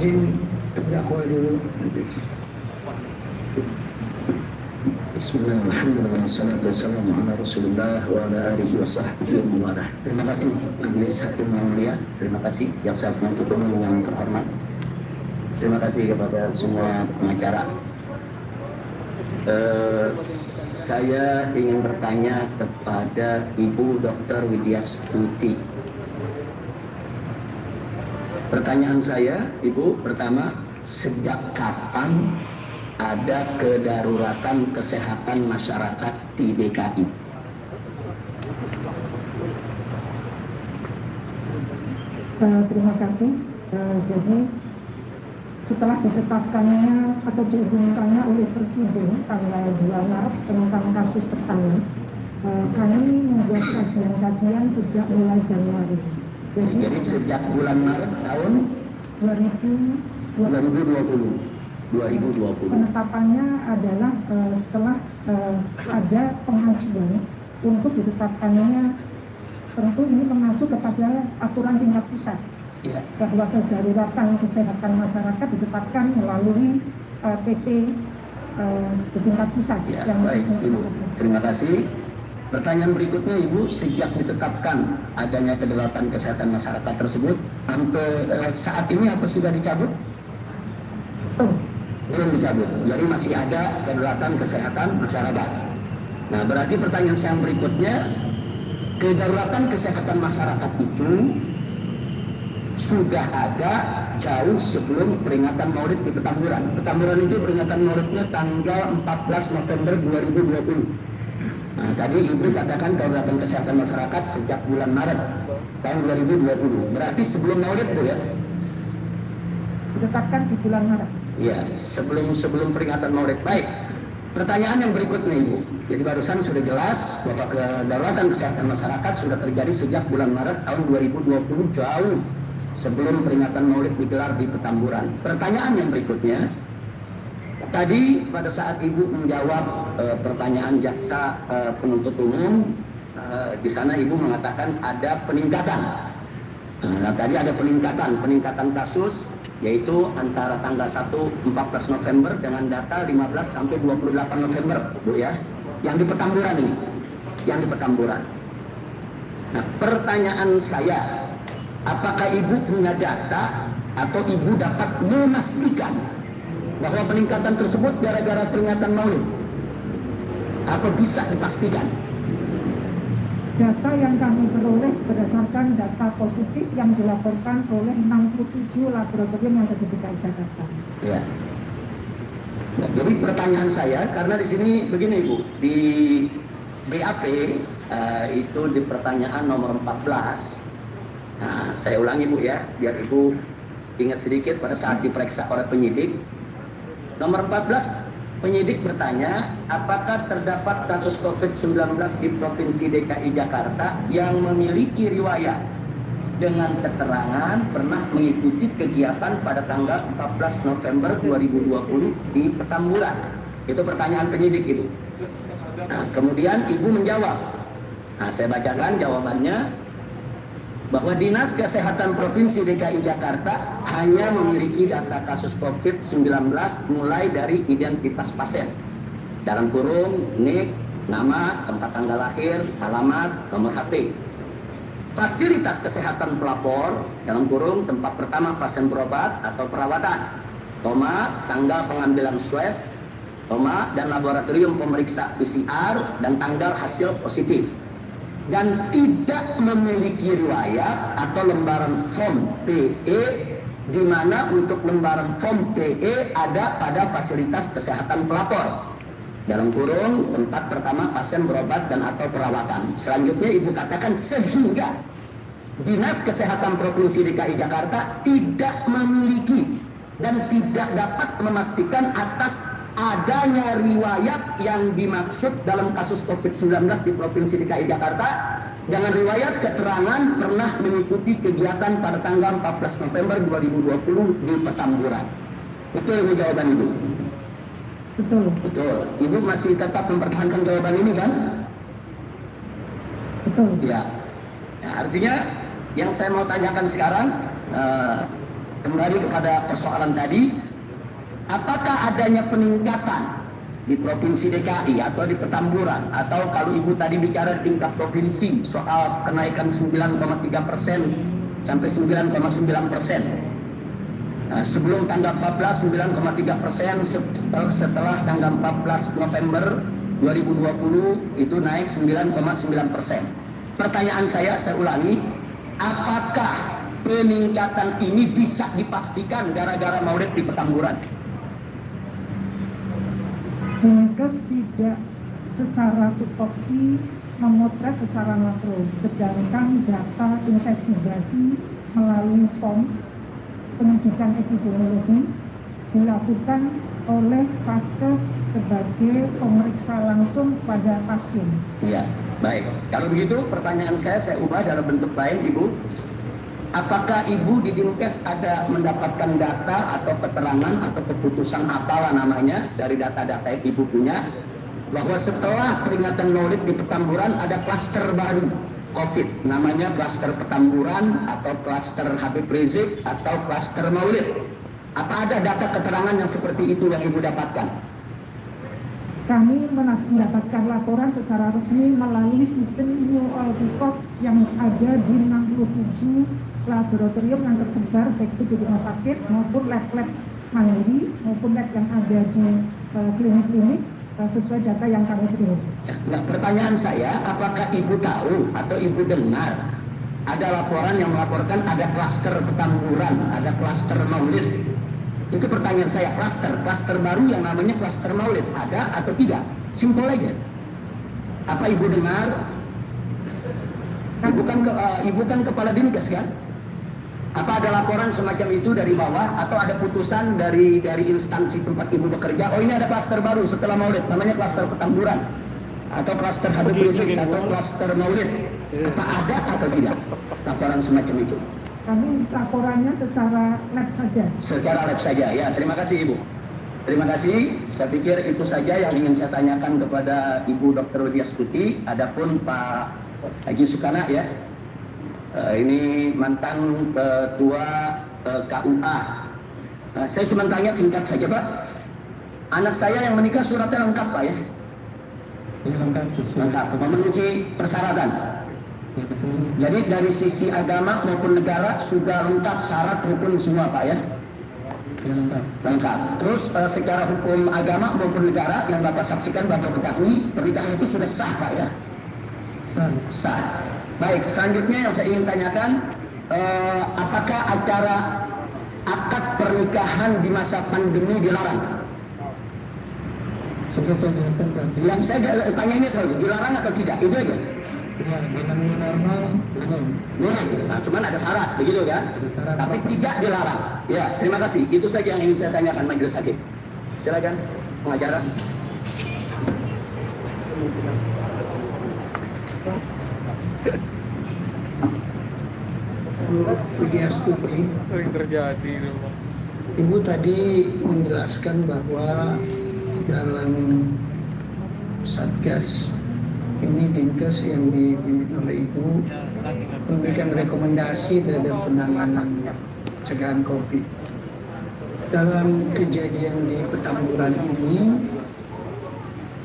Izin terdakwa dulu. Bismillahirrahmanirrahim. Wassalatu wassalamu ala Rasulillah wa ala alihi wa sahbihi wa mawalah. Terima kasih Majelis Hakim yang mulia. Terima kasih Jaksa Penuntut Umum yang terhormat. Terima kasih kepada semua pengacara. Saya ingin bertanya kepada Ibu Dr. Widyastuti. Pertanyaan saya, Ibu, pertama, sejak kapan ada kedaruratan kesehatan masyarakat di DKI? Terima kasih. Jadi setelah ditetapkannya atau diumumkannya oleh Presiden tanggal 2 Maret tentang kasus pertama, kami membuat kajian-kajian sejak mulai Januari. Jadi sejak bulan Maret tahun 2020. Penetapannya adalah setelah ada pengajuan untuk ditetapkannya, tentu ini mengacu kepada aturan tingkat pusat. Ya. Bahwa kedaruratan kesehatan masyarakat ditetapkan melalui PP di tingkat pusat. Ya, baik, Ibu. Terima kasih. Pertanyaan berikutnya, Ibu, sejak ditetapkan adanya kedaruratan kesehatan masyarakat tersebut, sampai saat ini apa sudah dicabut? Belum dicabut. Jadi masih ada kedaruratan kesehatan masyarakat. Nah, berarti pertanyaan saya yang berikutnya, kedaruratan kesehatan masyarakat itu sudah ada jauh sebelum peringatan Maulid di Petamburan. Petamburan itu peringatan Maulidnya tanggal 14 November 2020. Nah, tadi Ibu katakan kedaruratan kesehatan masyarakat sejak bulan Maret tahun 2020. Berarti sebelum Maulid, Bu, ya? Ditetapkan di bulan Maret. Ya, sebelum peringatan Maulid. Baik. Pertanyaan yang berikutnya, Ibu. Jadi barusan sudah jelas bahwa kedaruratan kesehatan masyarakat sudah terjadi sejak bulan Maret tahun 2020, jauh sebelum peringatan Maulid digelar di Petamburan. Pertanyaan yang berikutnya, tadi pada saat Ibu menjawab pertanyaan jaksa penuntut umum, di sana Ibu mengatakan ada peningkatan. Nah, tadi ada peningkatan kasus, yaitu antara tanggal 14 November dengan data 15 sampai 28 November, Bu, ya. Yang di Petamburan ini, yang di Petamburan. Nah, pertanyaan saya, apakah Ibu punya data atau Ibu dapat memastikan bahwa peningkatan tersebut gara-gara peringatan Maulid? Apa bisa dipastikan? Data yang kami peroleh berdasarkan data positif yang dilaporkan oleh 67 laboratorium yang ada di DKI Jakarta. Ya. Nah, jadi pertanyaan saya, karena di sini begini, Ibu, di BAP itu di pertanyaan nomor 14. Nah, saya ulangi, Bu, ya, biar Ibu ingat sedikit pada saat diperiksa oleh penyidik. Nomor 14, penyidik bertanya, apakah terdapat kasus COVID-19 di Provinsi DKI Jakarta yang memiliki riwayat dengan keterangan pernah mengikuti kegiatan pada tanggal 14 November 2020 di Petamburan. Itu pertanyaan penyidik, Ibu. Nah, kemudian Ibu menjawab. Nah, saya bacakan jawabannya. bahwa Dinas Kesehatan Provinsi DKI Jakarta hanya memiliki data kasus COVID-19 mulai dari identitas pasien, dalam kurung NIK, nama, tempat tanggal lahir, alamat, nomor HP. Fasilitas kesehatan pelapor, dalam kurung tempat pertama pasien berobat atau perawatan, tanggal pengambilan swab, dan laboratorium pemeriksa PCR dan tanggal hasil positif, dan tidak memiliki riwayat atau lembaran form PE, di mana untuk lembaran form PE ada pada fasilitas kesehatan pelapor, dalam kurung tempat pertama pasien berobat dan atau perawatan. Selanjutnya Ibu katakan sehingga Dinas Kesehatan Provinsi DKI Jakarta tidak memiliki dan tidak dapat memastikan atas adanya riwayat yang dimaksud dalam kasus COVID-19 di Provinsi DKI Jakarta dengan riwayat keterangan pernah mengikuti kegiatan pada tanggal 14 November 2020 di Petamburan. Betul Ibu jawaban Ibu? Betul. Betul. Ibu masih tetap mempertahankan jawaban ini kan? Betul. Ya. Artinya yang saya mau tanyakan sekarang, kembali kepada persoalan tadi, apakah adanya peningkatan di Provinsi DKI atau di Petamburan, atau kalau Ibu tadi bicara tingkat provinsi soal kenaikan 9,3% sampai 9,9%. Sebelum tanggal 14 9,3%, setelah tanggal 14 November 2020 itu naik 9,9%. Pertanyaan saya ulangi, apakah peningkatan ini bisa dipastikan gara-gara maulid di Petamburan? Dinkes tidak secara tupoksi memotret secara makro, sedangkan data investigasi melalui form penyidikan epidemiologi dilakukan oleh Vaskes sebagai pemeriksa langsung pada pasien. Iya, baik. Kalau begitu pertanyaan saya ubah dalam bentuk lain, Ibu. Apakah Ibu di Dinkes ada mendapatkan data atau keterangan atau keputusan apalah namanya dari data-data yang Ibu punya, bahwa setelah peringatan Maulid di Petamburan ada klaster baru COVID, namanya klaster Petamburan atau klaster Habib Rizik atau klaster Maulid? Apa ada data keterangan yang seperti itu yang Ibu dapatkan? Kami mendapatkan laporan secara resmi melalui sistem New All Record yang ada di 67 laboratorium yang tersebar baik itu di rumah sakit maupun lab-lab mandiri maupun lab yang ada di klinik-klinik sesuai data yang kami terima. Nah, pertanyaan saya, apakah Ibu tahu atau Ibu dengar ada laporan yang melaporkan ada klaster Petamburan, ada klaster Maulid? Itu pertanyaan saya, klaster baru yang namanya klaster Maulid ada atau tidak? Simpel aja. Apa Ibu dengar? Ibu kan kepala Dinkes kan? Apa ada laporan semacam itu dari bawah atau ada putusan dari instansi tempat Ibu bekerja? Oh, ini ada klaster baru setelah Maulid, namanya klaster Petamburan atau klaster Habib Rizik atau klaster Maulid. Apa ada atau tidak laporan semacam itu? Kami laporannya secara lab saja. Secara lab saja, ya. Terima kasih Ibu. Terima kasih. Saya pikir itu saja yang ingin saya tanyakan kepada Ibu Dr. Widya Stuti. Adapun Pak Haji Sukana ya. Ini mantan ketua KUA. Saya cuma tanya singkat saja Pak. Anak saya yang menikah suratnya lengkap Pak ya? Lengkap, memenuhi persyaratan. Jadi dari sisi agama maupun negara sudah lengkap syarat rukun semua Pak ya? Lengkap. Terus secara hukum agama maupun negara yang Bapak saksikan, Bapak ketahui, pernikahan itu sudah sah Pak ya? Sah. Baik, selanjutnya yang saya ingin tanyakan, apakah acara akad pernikahan di masa pandemi dilarang? Sudah saya jelaskan tadi. Yang saya tanya ini selalu, dilarang atau tidak? Itu aja. Ya, dengan normal belum. Nah, cuman ada syarat, begitu kan? Ada syarat. Tapi tidak dilarang. Ya, terima kasih. Itu saja yang ingin saya tanyakan Majelis Hakim. Silakan, pengacara. Widya Stuti, sering terjadi. Ibu tadi menjelaskan bahwa dalam Satgas ini Dinkes yang dipimpin oleh Ibu memberikan rekomendasi terhadap penanganan pencegahan COVID. Dalam kejadian di Petamburan ini,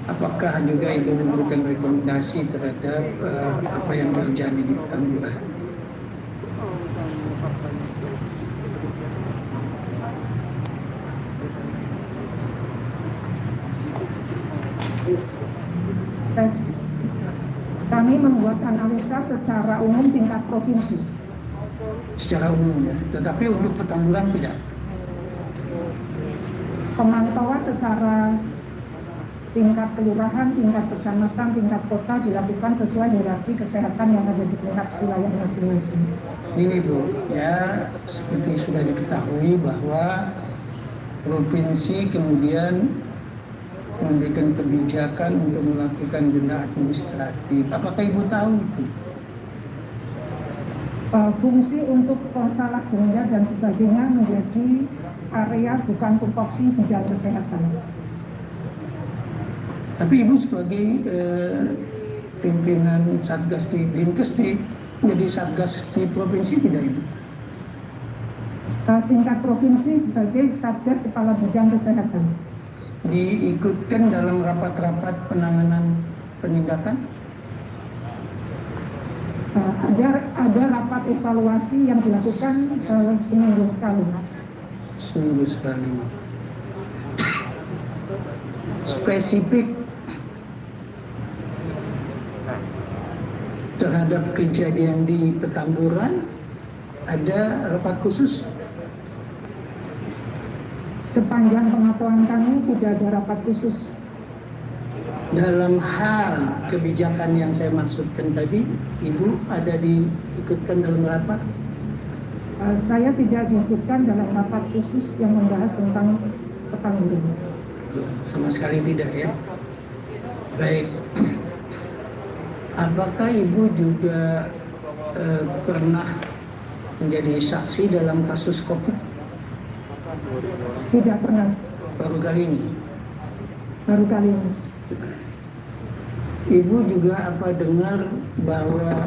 apakah juga Ibu memberikan rekomendasi terhadap apa yang terjadi di Petamburan? Kami membuat analisa secara umum tingkat provinsi. Secara umum ya, tetapi untuk Petamburan tidak. Pemantauan secara tingkat kelurahan, tingkat kecamatan, tingkat kota dilakukan sesuai hierarki kesehatan yang ada di wilayah masing-masing. Ini Bu, ya seperti sudah diketahui bahwa provinsi kemudian memberikan kebijakan untuk melakukan denda administratif. Apakah Ibu tahu itu? Fungsi untuk masalah denda dan sebagainya menjadi area bukan tupoksi bidang kesehatan. Tapi Ibu sebagai pimpinan Satgas di Dinkes menjadi Satgas di provinsi tidak Ibu? Tingkat provinsi sebagai Satgas Kepala Bidang Kesehatan. Diikutkan dalam rapat-rapat penanganan penindakan? Ada rapat evaluasi yang dilakukan seminggu sekali. Seminggu sekali. Spesifik terhadap kejadian di Petamburan ada rapat khusus? Sepanjang pengetahuan kami tidak ada rapat khusus. Dalam hal kebijakan yang saya maksudkan tadi, Ibu ada diikutkan dalam rapat? Saya tidak diikutkan dalam rapat khusus yang membahas tentang Petamburan. Sama sekali tidak ya. Baik. Apakah Ibu juga pernah menjadi saksi dalam kasus COVID? Tidak pernah. Baru kali ini? Baru kali ini. Ibu juga apa dengar bahwa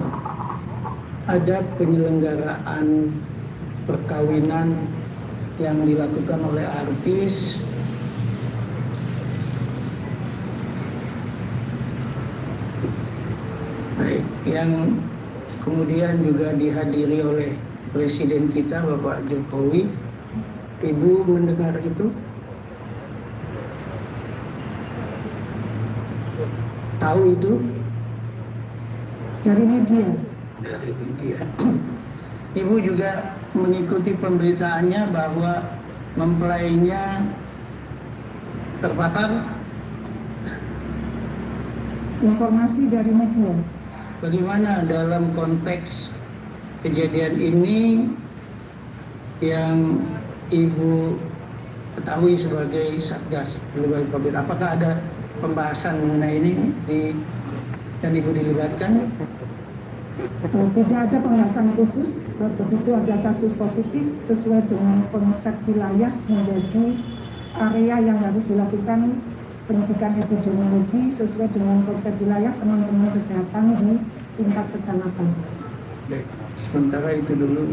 ada penyelenggaraan perkawinan yang dilakukan oleh artis baik, yang kemudian juga dihadiri oleh Presiden kita Bapak Jokowi. Ibu mendengar itu? Tahu itu? Dari media. Dari media. Ibu juga mengikuti pemberitaannya bahwa mempelainya terpapar? Informasi dari media. Bagaimana dalam konteks kejadian ini yang Ibu ketahui sebagai Satgas Penanganan COVID? Apakah ada pembahasan mengenai ini yang Ibu dilibatkan? Tidak ada pembahasan khusus. Begitu ada kasus positif sesuai dengan konsep wilayah menjadi area yang harus dilakukan pendidikan epidemiologi sesuai dengan konsep wilayah teman-teman kesehatan di tingkat kecamatan. Baik, sementara itu dulu.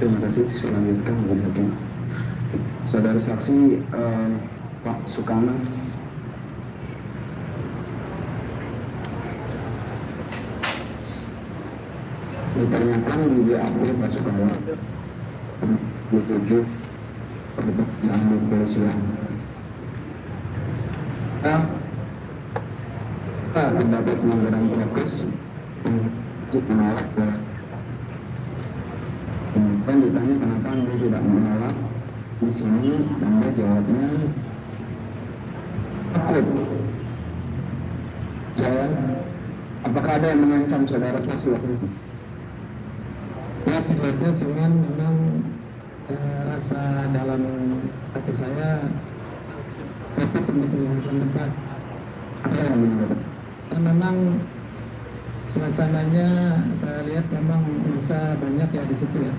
Terima kasih. Selanjutnya mungkin saudara saksi Pak Sukana. Ditanyakan di BAP Pak Sukana 27 sama kepolisian. Terdapat pelanggaran prokes menolak dan ditanya kenapa Anda tidak menolak di sini, Anda jawabnya takut. Saya, apakah ada yang mengancam saudara saksi waktu itu? Ya tidak ada, cuman memang rasa dalam hati saya takut untuk menggunakan tempat. Apa yang menolak? Memang suasananya saya lihat memang masa banyak ya di situ ya.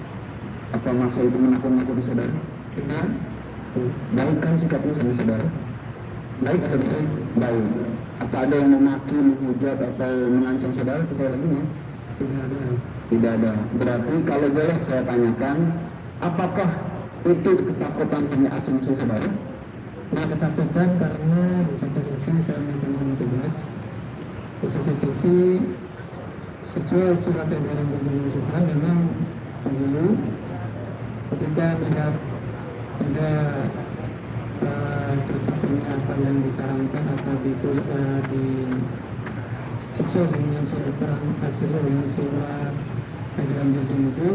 Apa masa itu menakut-nakuti saudara? Benar. Baik kan sikapnya sama saudara? Baik atau tidak? Baik. Apa ada yang memaki, menghujat atau mengancam saudara terkait lagi ya? Tidak ada. Tidak ada. Berarti kalau boleh saya tanyakan, apakah itu ketakutan punya asumsi saudara? Nah, ketakutan karena di satu sisi saya melaksanakan tugas, di satu sisi sesuai surat edaran Dirjen Khususan memang dulu ketika melihat ada tercapainya apa yang disarankan atau sesuai dengan surat edaran Dirjen itu,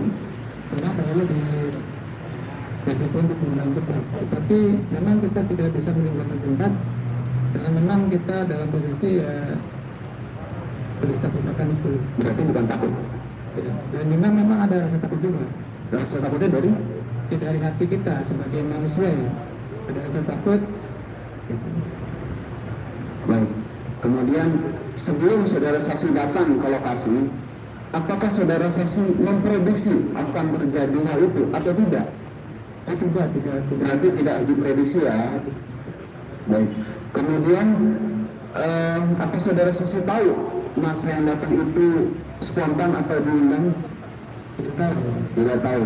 kenapa perlu diajukan untuk mengundang tempat. Tetapi memang kita tidak bisa meninggalkan tempat karena memang kita dalam posisi berdesak-desakan itu. Berarti bukan takut. Ya. Dan memang ada rasa takut juga. Rasa takutnya dari? Dari hati kita sebagai manusia ya. Ada rasa takut. Baik. Kemudian sebelum saudara saksi datang ke lokasi, apakah saudara saksi memprediksi akan terjadi hal itu atau tidak? Tidak. Berarti tidak diprediksi ya. Baik. Kemudian apa saudara saksi tahu masa yang datang itu spontan atau diundang? Tidak tahu.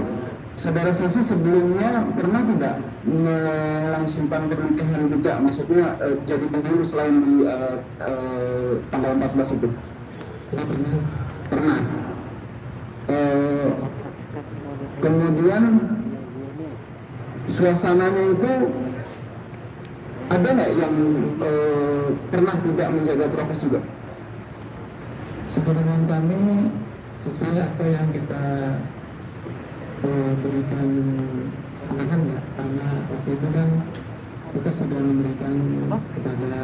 Saudara saksi sebelumnya pernah tidak melangsungkan pernikahan juga? Maksudnya jadi penghulu selain di tanggal 14 itu? Pernah. Kemudian suasananya itu ada nggak yang pernah tidak menjaga prokes juga? Sebenarnya kami sesuai apa yang kita berikan arahan ya, karena waktu itu kan kita sudah memberikan kepada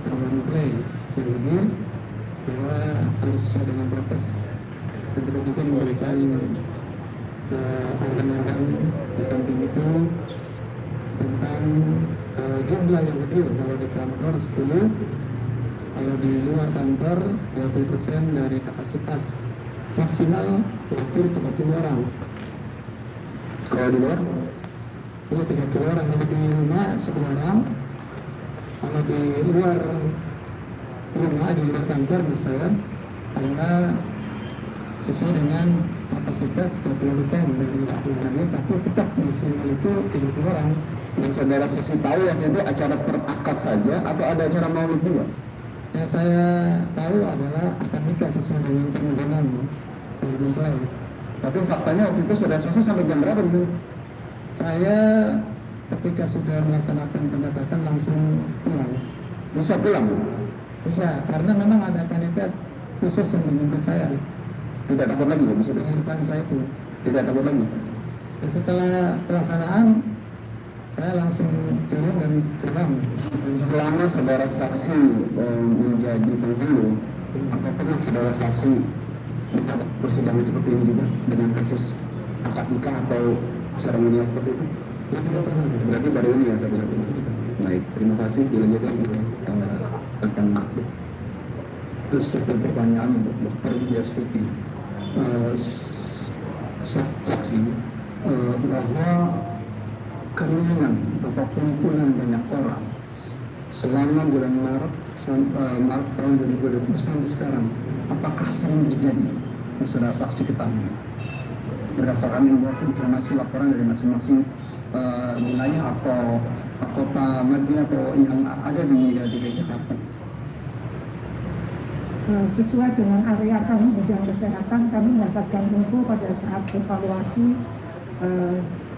teman play yang lebih bahwa harus sesuai dengan prokes, dan kita juga memberikan arahan di samping itu tentang jumlah yang kecil. Kalau di kantor 10, kalau di luar kantor 20% dari kapasitas maksimal yaitu 30 orang. Kalau di luar? Itu 30 orang. Kalau di rumah 10 orang. Kalau di luar rumah, di luar kantor misalnya, adalah sesuai dengan kapasitas 30% dari orangnya, tapi tetap maksimal itu 30 orang. Yang saudara saksi tahu waktu itu acara perakad saja atau ada acara maulid juga? Yang saya tahu adalah akan nikah sesuai dengan permohonan dari mempelai. Tapi faktanya waktu itu saudara saksi sampai jam berapa itu? Saya ketika sudah melaksanakan pendekatan langsung pulang. Bisa pulang? Bisa, karena memang ada panitia khusus yang menjemput saya. Tidak takut lagi ya? Bisa Dengan depan saya itu. tidak takut lagi? Dan setelah pelaksanaan, saya langsung turun dan pulang. Selama saudara saksi menjadi penghulu, apa pernah saudara saksi persidangan seperti ini juga dengan kasus akad nikah atau seremonial seperti itu? Tidak pernah. Berarti baru ini ya saya bilang. Baik, terima kasih. Dilanjutkan rekan Makbul. Terus satu pertanyaan untuk Dr. Yastuti, saksi bahwa kerumunan atau kumpulan banyak orang selama bulan Maret tahun 2020 sampai sekarang, apakah sering terjadi? Saudara saksi ketahui berdasarkan informasi laporan dari masing-masing wilayah atau kota Madinah atau yang ada di DKI Jakarta. Sesuai dengan area kami bidang kesehatan, kami mendapatkan info pada saat evaluasi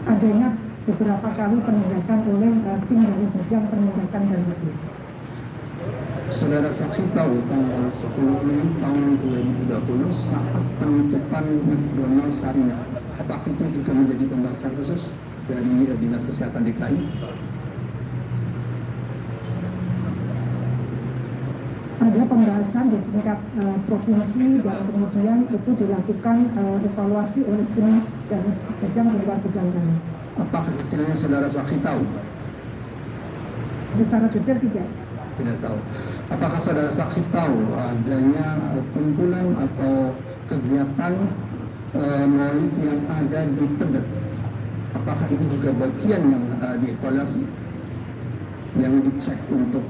adanya beberapa kali penindakan oleh tim dari bidang penindakan dan hukum. Saudara saksi tahu tanggal 10 Mei tahun 2020 saat penutupan McDonald Sarinah, apakah itu juga menjadi pembahasan khusus dari Dinas Kesehatan DKI? Ada pembahasan di tingkat provinsi dan kemudian itu dilakukan evaluasi oleh tim dan bidang di luar bidang kami. Apakah istilahnya saudara saksi tahu? Secara detail tidak. Tidak tahu. Apakah saudara saksi tahu adanya kumpulan atau kegiatan maulid yang ada di Tebet apakah itu juga bagian yang dievaluasi, yang dicek untuk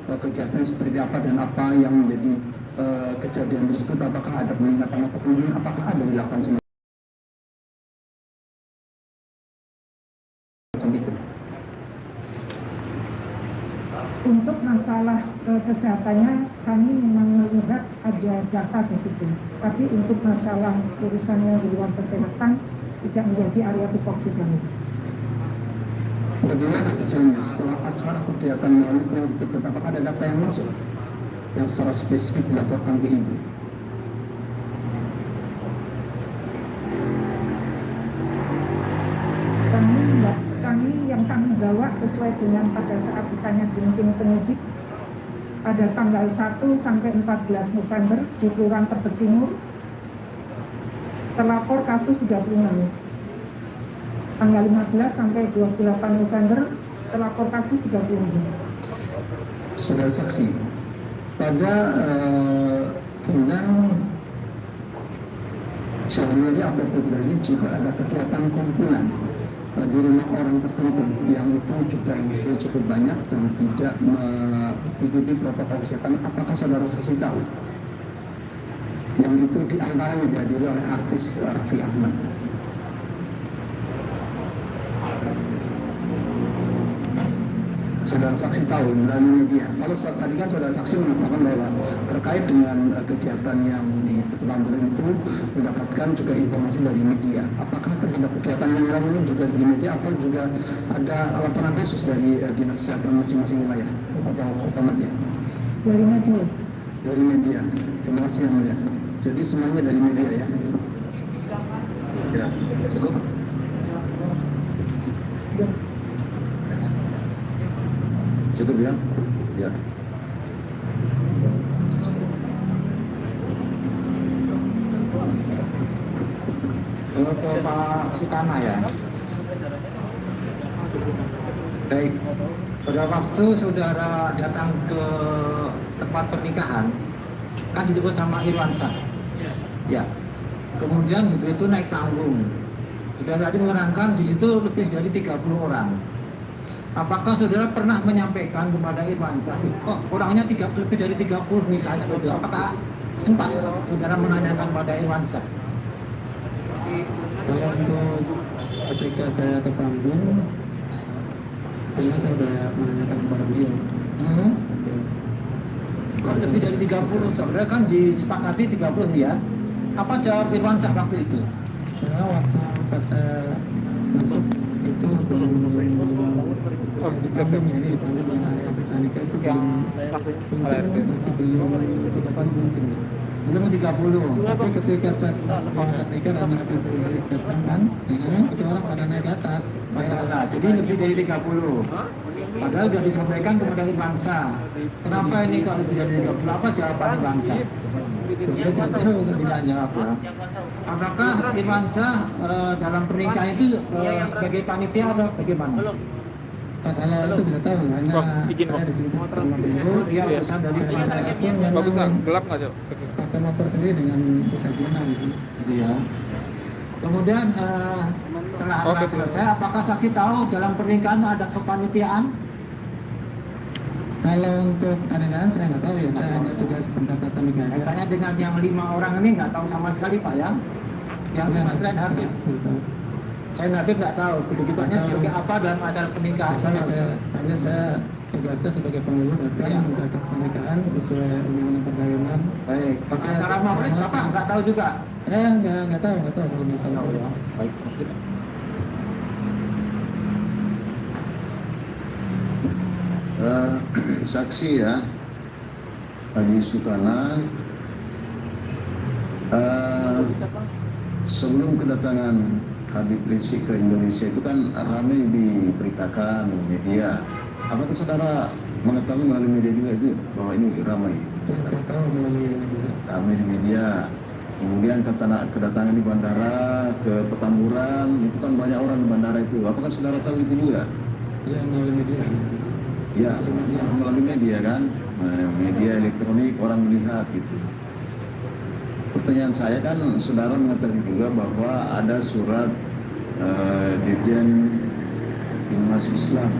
kegiatan seperti apa dan apa yang menjadi kejadian tersebut, apakah ada peningkatan atau penurunan, apakah ada dilakukan semacam itu? Untuk masalah kesehatannya kami memang melihat ada data di situ. Tapi untuk masalah urusannya di luar kesehatan tidak menjadi area tupoksi kami. Bagaimana hasilnya setelah acara kegiatan melalui penyelidikan, apakah ada data yang masuk yang secara spesifik dilaporkan ke Ibu? Kami bawa sesuai dengan pada saat ditanya di meeting penyidik pada tanggal 1 sampai 14 November di Kelurahan Tebet Timur terlapor kasus 36. Tanggal 15 sampai 28 November terlapor kasus 36. Saudara saksi, pada bulan Januari atau Februari juga ada kegiatan kumpulan di rumah orang tertentu yang itu juga cukup banyak dan tidak mengikuti protokol kesehatan. Apakah saudara saksi tahu? Yang itu diantaranya dihadiri oleh artis Raffi Ahmad. Saudara saksi tahu melalui media. Kalau tadi kan saudara saksi mengatakan bahwa terkait dengan kegiatan yang di Petamburan itu mendapatkan juga informasi dari media. Apakah terhadap kegiatan yang lain ini juga di media atau juga ada laporan khusus dari dinas kesehatan masing-masing wilayah atau kota media? Dari media. Dari media. Terima kasih yang mulia. Jadi semuanya dari media ya. Ya, cukup. Cukup ya? Ya. Ke Pak Sukana ya. Baik. Pada waktu saudara datang ke tempat pernikahan, kan disebut sama Irwansyah. Ya. Kemudian begitu naik panggung, saudara tadi menerangkan di situ lebih dari 30 orang. Apakah saudara pernah menyampaikan kepada Irwansyah, oh orangnya lebih dari 30 misalnya seperti itu? Apakah sempat saudara menanyakan pada Irwansyah? Kalau untuk ketika saya ke panggung, saya sudah menanyakan kepada beliau. Kalau lebih dari 30, saudara kan disepakati 30 ya. Apa jawab Irwansyah waktu itu? Karena waktu pas saya masuk itu belum di panggung ini di panggung yang area Britannica itu masih belum 30 mungkin. Belum 30. Tapi ketika pas Britannica dan Habib Rizik datang kan, itu orang pada naik ke atas. Nah, jadi lebih dari 30. Padahal sudah disampaikan kepada Irwansyah. Kenapa ini kalau lebih dari 30? Apa jawaban Irwansyah? Tidak jawab ya. Apakah Irwansyah dalam pernikahan itu sebagai panitia atau bagaimana? Kalau itu tidak tahu, hanya saya dijemput sama beliau. Dia urusan dari panitia. Bagus nggak? Gelap nggak, Cok? Pakai motor sendiri dengan kesajian gitu. Ya. Kemudian setelah selesai, apakah saksi tahu dalam pernikahan ada kepanitiaan? Kalau untuk keadaan saya nggak tahu ya, saya hanya tugas pencatatan nikah. Katanya dengan yang 5 orang ini nggak tahu sama sekali Pak ya? Yang Mas Habib. Saya Habib nggak tahu kedudukannya sebagai apa dalam acara pernikahan. Saya tugasnya sebagai pengurus dan mencatat pernikahan sesuai undang-undang perkawinan. Baik. Acara maulid Bapak nggak tahu juga? Saya nggak tahu kalau masalah itu. Baik. Saksi ya, Haji Sukana, sebelum kedatangan Habib Rizik ke Indonesia itu kan ramai diberitakan media. Apakah saudara mengetahui melalui media juga itu bahwa ini ramai? Saya tahu melalui media. Ramai di media. Kemudian kedatangan di bandara ke Petamburan itu kan banyak orang di bandara itu. Apakah saudara tahu itu juga? Ya, melalui media. Ya, melalui media kan, media elektronik orang melihat gitu. Pertanyaan saya kan, saudara mengetahui juga bahwa ada surat Dirjen Informasi Islam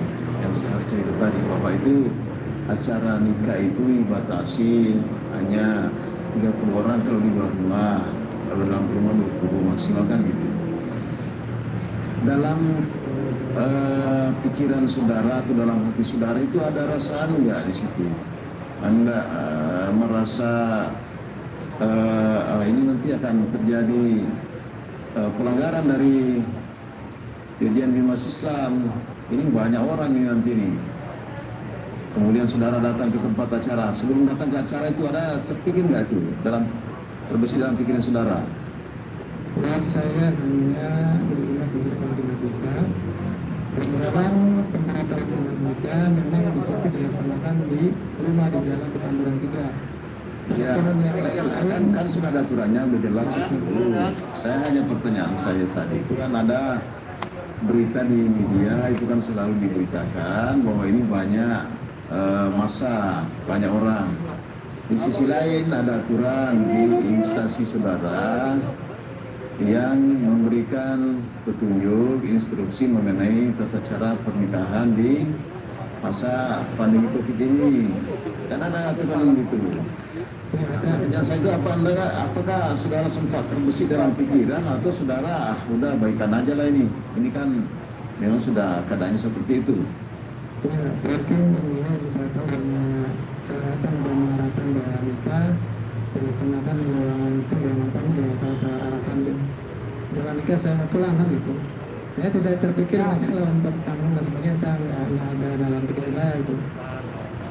yang sudah cerita tadi bahwa itu acara nikah itu dibatasi hanya 30 orang kalau di luar rumah, kalau dalam rumah 20 maksimal kan gitu. Dalam pikiran saudara atau dalam hati saudara itu ada rasa enggak di situ? Anda merasa ini nanti akan terjadi pelanggaran dari Dirjen Informasi Islam. Ini banyak orang ini nanti nih. Kemudian saudara datang ke tempat acara. Sebelum datang ke acara itu ada terpikir nggak itu terbesit dalam pikiran saudara? Dan saya hanya melihat dinamika dalam pemerintahan dinamika memang di situ dilaksanakan di rumah di Jalan Petamburan 3. Ya, kan sudah ada aturannya udah jelas itu. Saya hanya pertanyaan saya tadi itu kan ada berita di media itu kan selalu diberitakan bahwa ini banyak massa, banyak orang. Di sisi lain ada aturan di instansi saudara yang memberikan petunjuk, instruksi mengenai tata cara pernikahan di masa pandemi COVID ini. Kan ada aturan gitu. Pertanyaan saya itu apakah saudara sempat terbesit dalam pikiran atau saudara udah baikan aja lah ini kan memang sudah keadaannya seperti itu. Ya, mungkin ini bisa tahu banyak selatan dan harapan dalam kita dilaksanakan dengan itu dengan salah arahan dalam nikah saya ketulangan gitu. Saya tidak terpikir masalah untuk tanggung dan sebagainya, saya nggak ada dalam pikiran saya itu.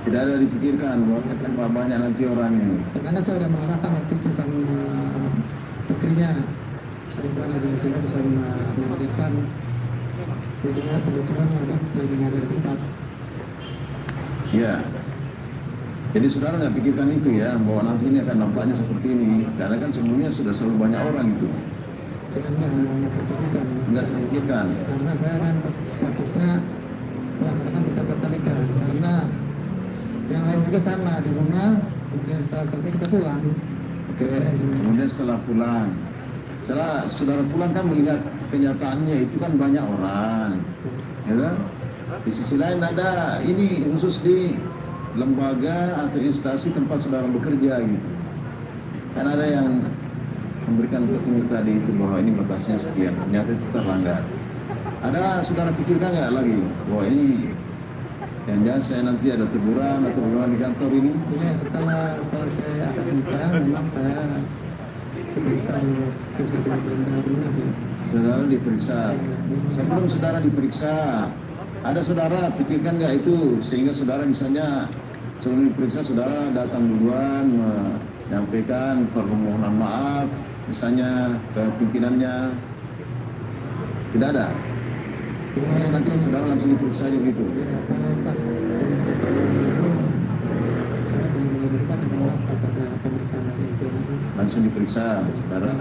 Tidak ada dipikirkan bahwa banyak nanti orang ini. Karena saya sudah mengarahkan waktu itu sama putrinya, saya pernah itu sama Muhammad Irfan. Jadi kebetulan lagi ada di tempat. Ya. Jadi saudara nggak pikirkan itu ya, bahwa nanti ini akan nampaknya seperti ini. Karena kan sebelumnya sudah selalu banyak orang itu. Nggak terpikirkan. Karena saya kan fokusnya melaksanakan pencatatan pernikahan. Karena yang lain juga sama di rumah, kemudian setelah selesai kita pulang. Oke, kemudian setelah pulang. Setelah saudara pulang kan melihat kenyataannya itu kan banyak orang. Ya, di sisi lain ada ini khusus di lembaga atau instansi tempat saudara bekerja gitu. Kan ada yang memberikan petunjuk tadi itu bahwa ini batasnya sekian, ternyata itu terlanggar. Ada saudara pikirkan nggak lagi bahwa ini jangan saya nanti ada teguran atau bagaimana di kantor ini? Ya, setelah selesai akad nikah memang saya diperiksa saudara diperiksa. Sebelum saudara diperiksa, ada saudara pikirkan nggak itu sehingga saudara misalnya sebelum diperiksa saudara datang duluan menyampaikan permohonan maaf misalnya ke pimpinannya? Tidak ada. Pokoknya nanti saudara langsung diperiksa aja gitu. Langsung diperiksa, saudara.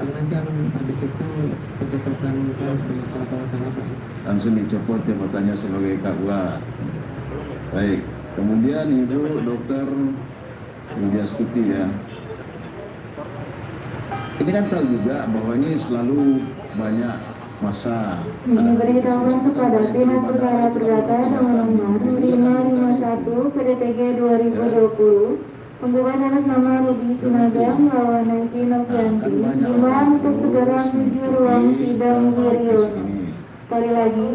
Langsung dicopot jabatannya sebagai KUA. Baik. Kemudian Ibu Dokter Widyastuti ya. Ini kan tahu juga bahwa ini selalu banyak masa. Diberitahukan kepada pihak perkara perdata dengan nomor 551 PDTG 2020 penggugat atas nama Rudi Sinaga melawan Nancy Novianti dimohon untuk segera menuju ruang sidang Wiryono. Sekali lagi,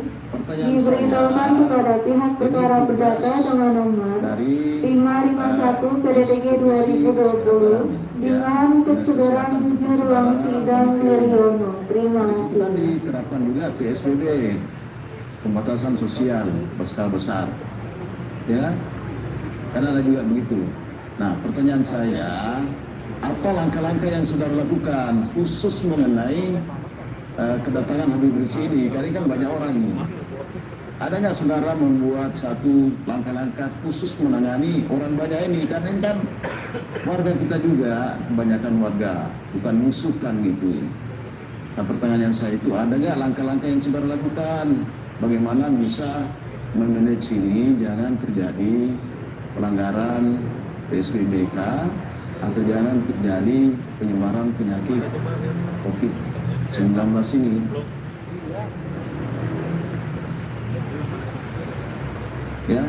diberitahukan kepada pihak perkara perdata dengan nomor 551 PDTG 2020 dimohon untuk segera menuju ruang sidang Wiryono. Terima kasih. Kan diterapkan juga PSBB, pembatasan sosial berskala besar, ya, karena ada juga begitu. Nah, pertanyaan saya, apa langkah-langkah yang saudara lakukan khusus mengenai kedatangan Habib Rizik ini? Karena kan banyak orang ini. Ada nggak saudara membuat satu langkah-langkah khusus menangani orang banyak ini? Karena ini kan warga kita juga, kebanyakan warga, bukan musuh kan gitu. Nah, pertanyaan saya itu, ada nggak langkah-langkah yang saudara lakukan? Bagaimana bisa memanage ini jangan terjadi pelanggaran PSBBK atau jangan terjadi penyebaran penyakit COVID-19 ini. Ya,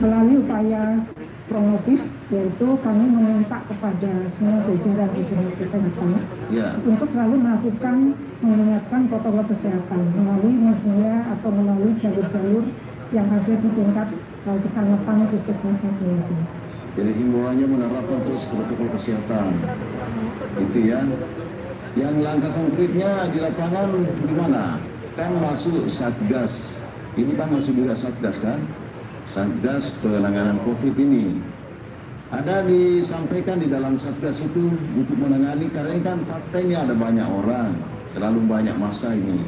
Melalui upaya promotif, yaitu kami meminta kepada semua jajaran di dinas kesehatan ya, untuk selalu melakukan mengingatkan protokol kesehatan melalui media atau melalui jalur-jalur yang ada di tingkat kecamatan puskesmas masing-masing. jadi himbauannya menerapkan terus protokol kesehatan. Itu ya. Yang langkah konkretnya di lapangan gimana? Kan masuk Satgas. Ini kan masuk juga Satgas kan? Satgas penanganan COVID ini. Ada disampaikan di dalam Satgas itu untuk menangani, karena ini kan faktanya ada banyak orang, selalu banyak masa ini.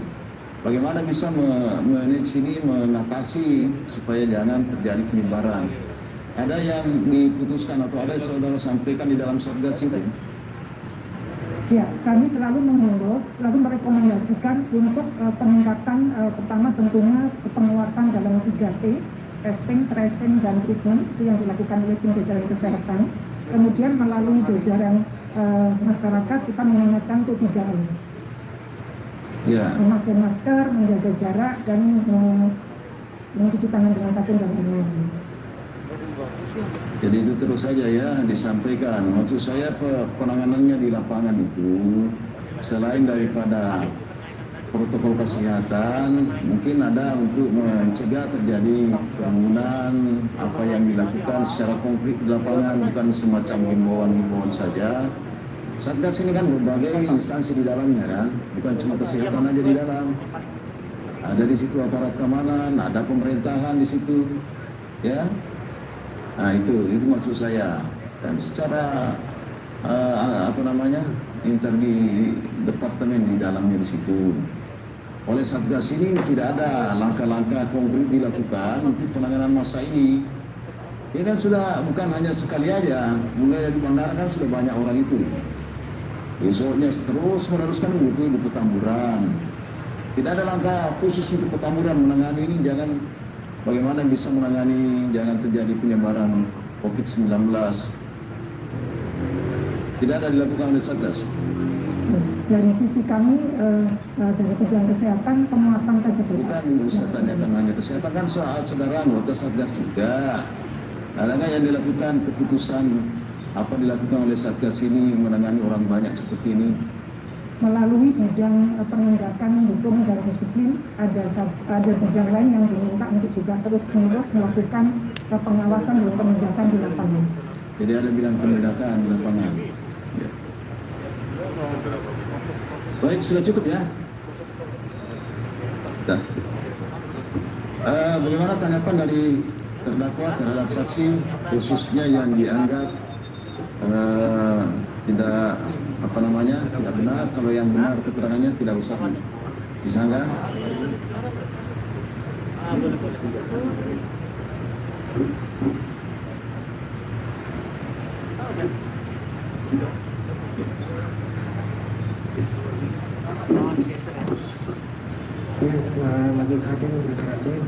Bagaimana bisa manage ini, mengatasi supaya jangan terjadi penyebaran? Ada yang diputuskan atau ada yang saudara sampaikan di dalam Satgas itu? Ya, kami selalu menghimbau, selalu merekomendasikan untuk peningkatan pertama tentunya penguatan dalam 3T, testing, tracing, dan treatment itu yang dilakukan oleh tim jajaran kesehatan. Kemudian melalui jajaran masyarakat kita mengingatkan untuk 3M. Ya. Memakai masker, menjaga jarak, dan mencuci tangan dengan sabun dan air. Jadi itu terus saja ya disampaikan. Maksud saya penanganannya di lapangan itu selain daripada protokol kesehatan, mungkin ada untuk mencegah terjadi kerumunan, apa yang dilakukan secara konkret di lapangan, bukan semacam himbauan-himbauan saja. Satgas ini kan berbagai instansi di dalamnya kan, bukan cuma kesehatan aja di dalam. Ada di situ aparat keamanan, ada pemerintahan di situ, ya. Nah itu maksud saya. Dan secara interdi departemen di dalamnya di situ. Oleh Satgas ini tidak ada langkah-langkah konkret dilakukan untuk penanganan masa ini. Ini kan sudah bukan hanya sekali aja, mulai dari bandara kan sudah banyak orang itu. Besoknya terus meneruskan begitu di Petamburan. Tidak ada langkah khusus untuk Petamburan menangani ini, jangan bagaimana bisa menangani, jangan terjadi penyebaran COVID-19. Tidak ada dilakukan oleh Satgas. Dari sisi kami, dari pejabat kesehatan, penguatan tadi. Bukan, saya tanyakan hanya kesehatan, kan soal saudara anggota Satgas juga. Ada nggak yang dilakukan keputusan apa dilakukan oleh Satgas ini menangani orang banyak seperti ini? Melalui bidang penindakan hukum dan disiplin, ada bidang lain yang diminta untuk juga terus-menerus melakukan pengawasan dan penindakan di lapangan. Jadi ada bidang penindakan di lapangan. Ya. Baik, sudah cukup ya. Nah. Bagaimana tanggapan dari terdakwa terhadap saksi, khususnya yang dianggap tidak tidak benar? Kalau yang benar keterangannya tidak usah disanggah. Majelis Hakim, terima kasih.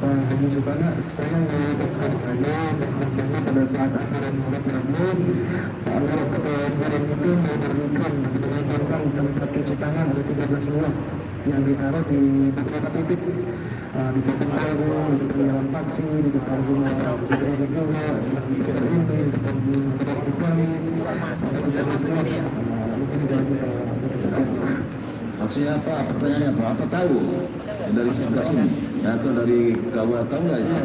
Pak Haji Supana, saya menegaskan saja bahwasanya pada saat aturan murid Ramadan, Pak Anwar kemarin itu memberikan tempat cuci tangan ada 13 buah yang ditaruh di beberapa titik, di depan panggung, di depan jalan taksi, di depan rumah DPR juga, di depan ini, di depan Bupati, ada 13 buah. Mungkin itu aja. Maksudnya apa? Pertanyaannya apa? Apa tahu dari Satgas ini? Atau dari kawan tahu nggak itu?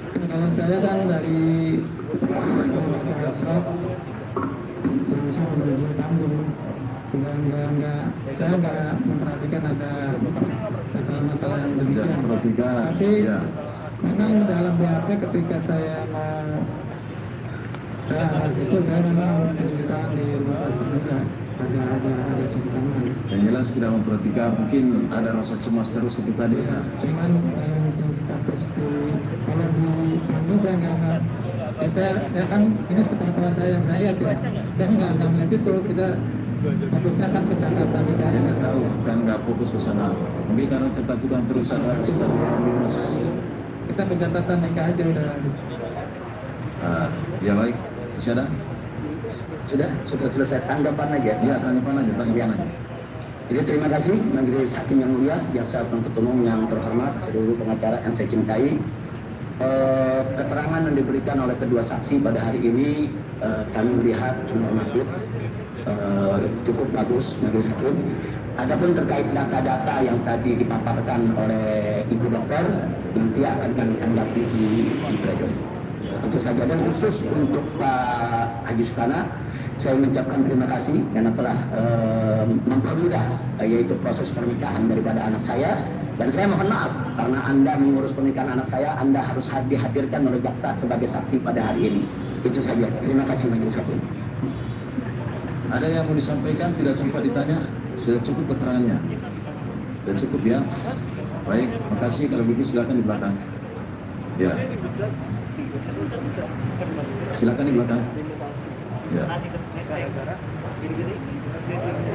Kalau saya kan dari Asraf langsung menuju panggung, saya nggak memperhatikan ada masalah-masalah yang demikian. Tapi ya. memang dalam BAP ketika saya mau situ saya memang menunjukkan di rumah juga ada cuci tangan. Yang jelas tidak memperhatikan, mungkin ada rasa cemas terus itu tadi ya. Cuman untuk kalau di panggung saya nggak, saya kan ini sepengetahuan saya yang saya lihat ya, saya nggak melihat itu, kita fokusnya kan pencatatan kita. Dia nggak tahu, kan nggak fokus ke sana. Mungkin karena ketakutan terus ada dinas. Kita pencatatan nikah aja udah. Ya baik, masih ada? Sudah selesai tanggapan aja. Ya tanggapan aja. Jadi terima kasih Majelis Hakim yang mulia, jaksa penuntut umum yang terhormat, seluruh pengacara yang saya cintai. Keterangan yang diberikan oleh kedua saksi pada hari ini kami melihat normatif, cukup bagus Majelis Hakim. Adapun terkait data-data yang tadi dipaparkan oleh Ibu Dokter, nanti akan kami tanggapi di pledoi. Itu saja, dan khusus untuk Pak Haji Sukana, saya mengucapkan terima kasih karena telah mempermudah yaitu proses pernikahan daripada anak saya, dan saya mohon maaf karena Anda mengurus pernikahan anak saya, Anda harus dihadirkan oleh jaksa sebagai saksi pada hari ini. Itu saja. Terima kasih Majelis Hakim. Ada yang mau disampaikan, tidak sempat ditanya? Sudah cukup keterangannya? Sudah cukup ya? Baik, makasih. Kalau begitu silakan di belakang. Ya. Silakan di belakang. Ya.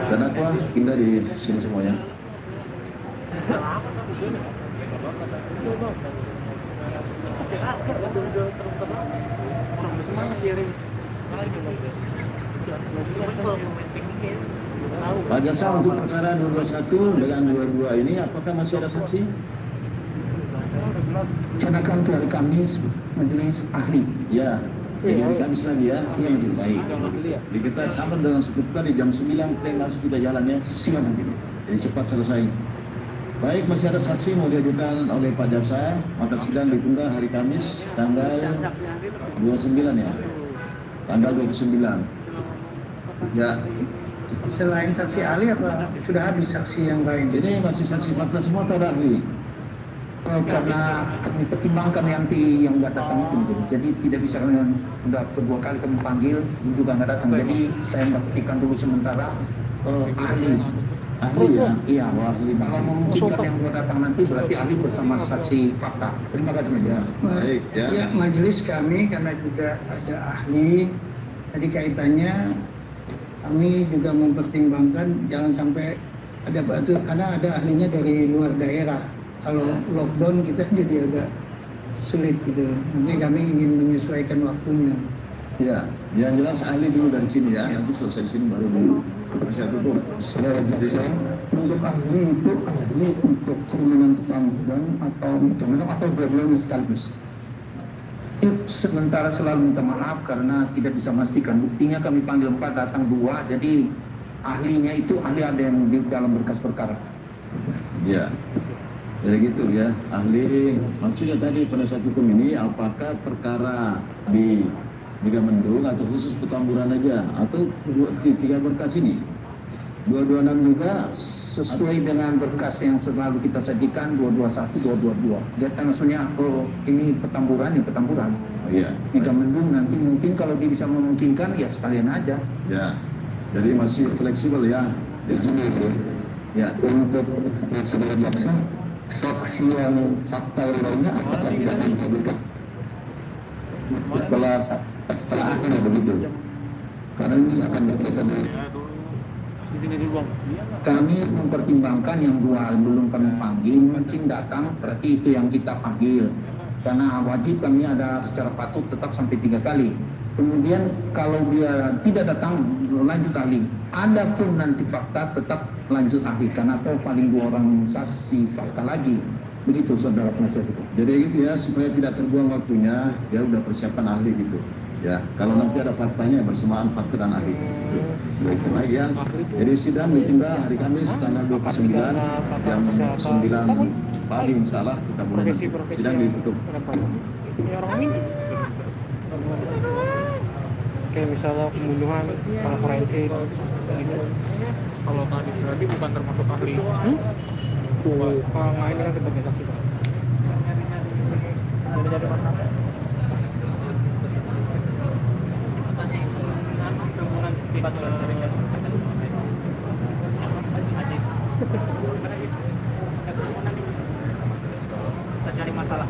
Terdakwa pindah di sini semuanya. Pak Jaksa, untuk perkara 221 dengan 22 ini apakah masih ada saksi? Rencanakan untuk hari Kamis majelis ahli. Ya, jadi hari Kamis lagi ya? Iya majelis. Baik. Jadi kita sama dengan seperti tadi jam 9 kita langsung kita jalan ya. Siap majelis. Jadi cepat selesai. Baik, masih ada saksi mau diajukan oleh Pak Jaksa, maka sidang ditunda hari Kamis tanggal 29 ya. Tanggal 29. Ya. Selain saksi ahli apa sudah habis saksi yang lain? Ini masih saksi fakta semua atau ada ahli? Karena kami pertimbangkan yang nggak datang itu, jadi tidak bisa, kami sudah kedua kali kami panggil juga nggak datang, jadi saya pastikan dulu sementara ahli. Ahli ya? Iya, ahli. Kalau memungkinkan yang mau datang nanti berarti ahli bersama saksi fakta. Terima kasih majelis. Baik ya. Ya, majelis kami karena juga ada ahli, tadi kaitannya kami juga mempertimbangkan jangan sampai ada batu karena ada ahlinya dari luar daerah. Kalau lockdown kita jadi agak sulit gitu. Nanti kami ingin menyesuaikan waktunya. Ya, yang jelas ahli dulu dari sini ya. Nanti selesai di sini baru dulu. Masih tutup. Saudara jaksa, untuk ahli itu ahli untuk kriminal ketangguhan atau dua-duanya sekaligus. Sementara selalu minta maaf karena tidak bisa memastikan. Buktinya kami panggil 4, datang 2, jadi ahlinya itu ahli ada yang di dalam berkas perkara. Ya, jadi gitu ya. Ahli, maksudnya tadi penasihat hukum ini apakah perkara di Megamendung atau khusus Petamburan aja atau 3 berkas ini? 226 juga Sesuai dengan berkas yang selalu kita sajikan 221, 222. Jadi maksudnya ini Petamburan, Petamburan. Iya. Megamendung nanti mungkin kalau dia bisa memungkinkan ya sekalian aja. Ya, jadi masih fleksibel ya. Ya, Untuk saudara jaksa, saksi yang fakta yang lainnya apakah tidak akan diberikan setelah akhirnya begitu? Karena ini akan berkaitan dengan kami mempertimbangkan yang 2 belum kami panggil, mungkin datang, berarti itu yang kita panggil. Karena wajib kami ada secara patut tetap sampai 3 kali. Kemudian kalau dia tidak datang, lanjut ahli. Ada pun nanti fakta tetap lanjut ahli, karena atau paling 2 orang saksi fakta lagi. Begitu saudara penasihat itu. jadi gitu ya, supaya tidak terbuang waktunya, dia udah persiapan ahli gitu. Ya, kalau nanti ada faktanya bersamaan fakta dan ahli. Gitu. Baik ya. Jadi sidang ditunda hari Kamis tanggal 29 jam 9 pagi insya Allah kita mulai nanti. Sidang ditutup. Kayak misalnya pembunuhan, malah forensik. Kalau tadi berarti bukan termasuk ahli. Kalau nggak ini kan sebagai saksi. Jadi masalah. Cari masalah.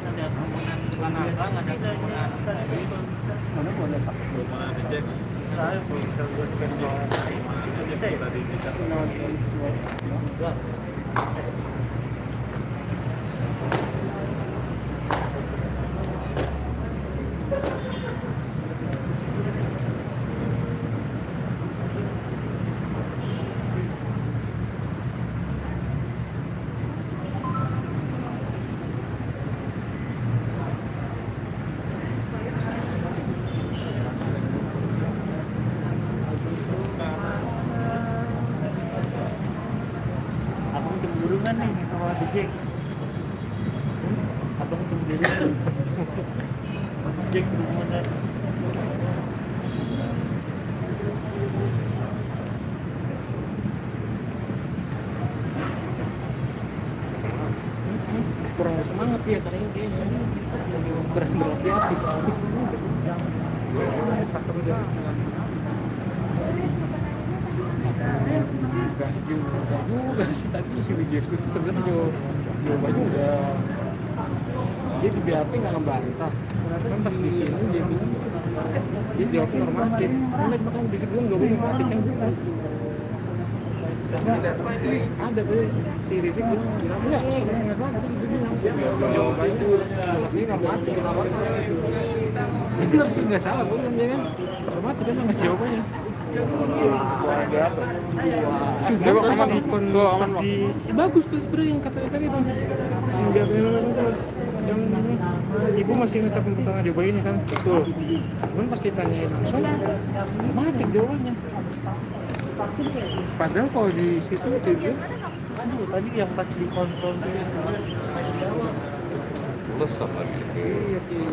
Ada kerumunan lanaka, ada kerumunan mana boleh pak? Saya boleh Jack bener. Kurang semangat ya karena ini kayaknya berhati-hati. Faktor enggak juga sih tadi si Wijaya itu sebenarnya jawabannya udah dia di BAP nggak ngebantah kan pas di sini dia bilang dia jawabnya normatif makanya di situ nggak boleh normatif kan ada tuh si Rizik bilang enggak sebenarnya nggak ada dia bilang jawabannya ini normatif itu harus sih nggak salah bukan dia kan normatif kan nggak jawabannya coba aman bagus tuh sebenarnya yang kata tadi tuh yang ibu masih ngetepin pertanyaan jawaban ini kan betul cuman pas ditanyain langsung normatif jawabannya padahal kalau di situ dia aduh tadi yang pas dikontrol terus apa gitu iya sih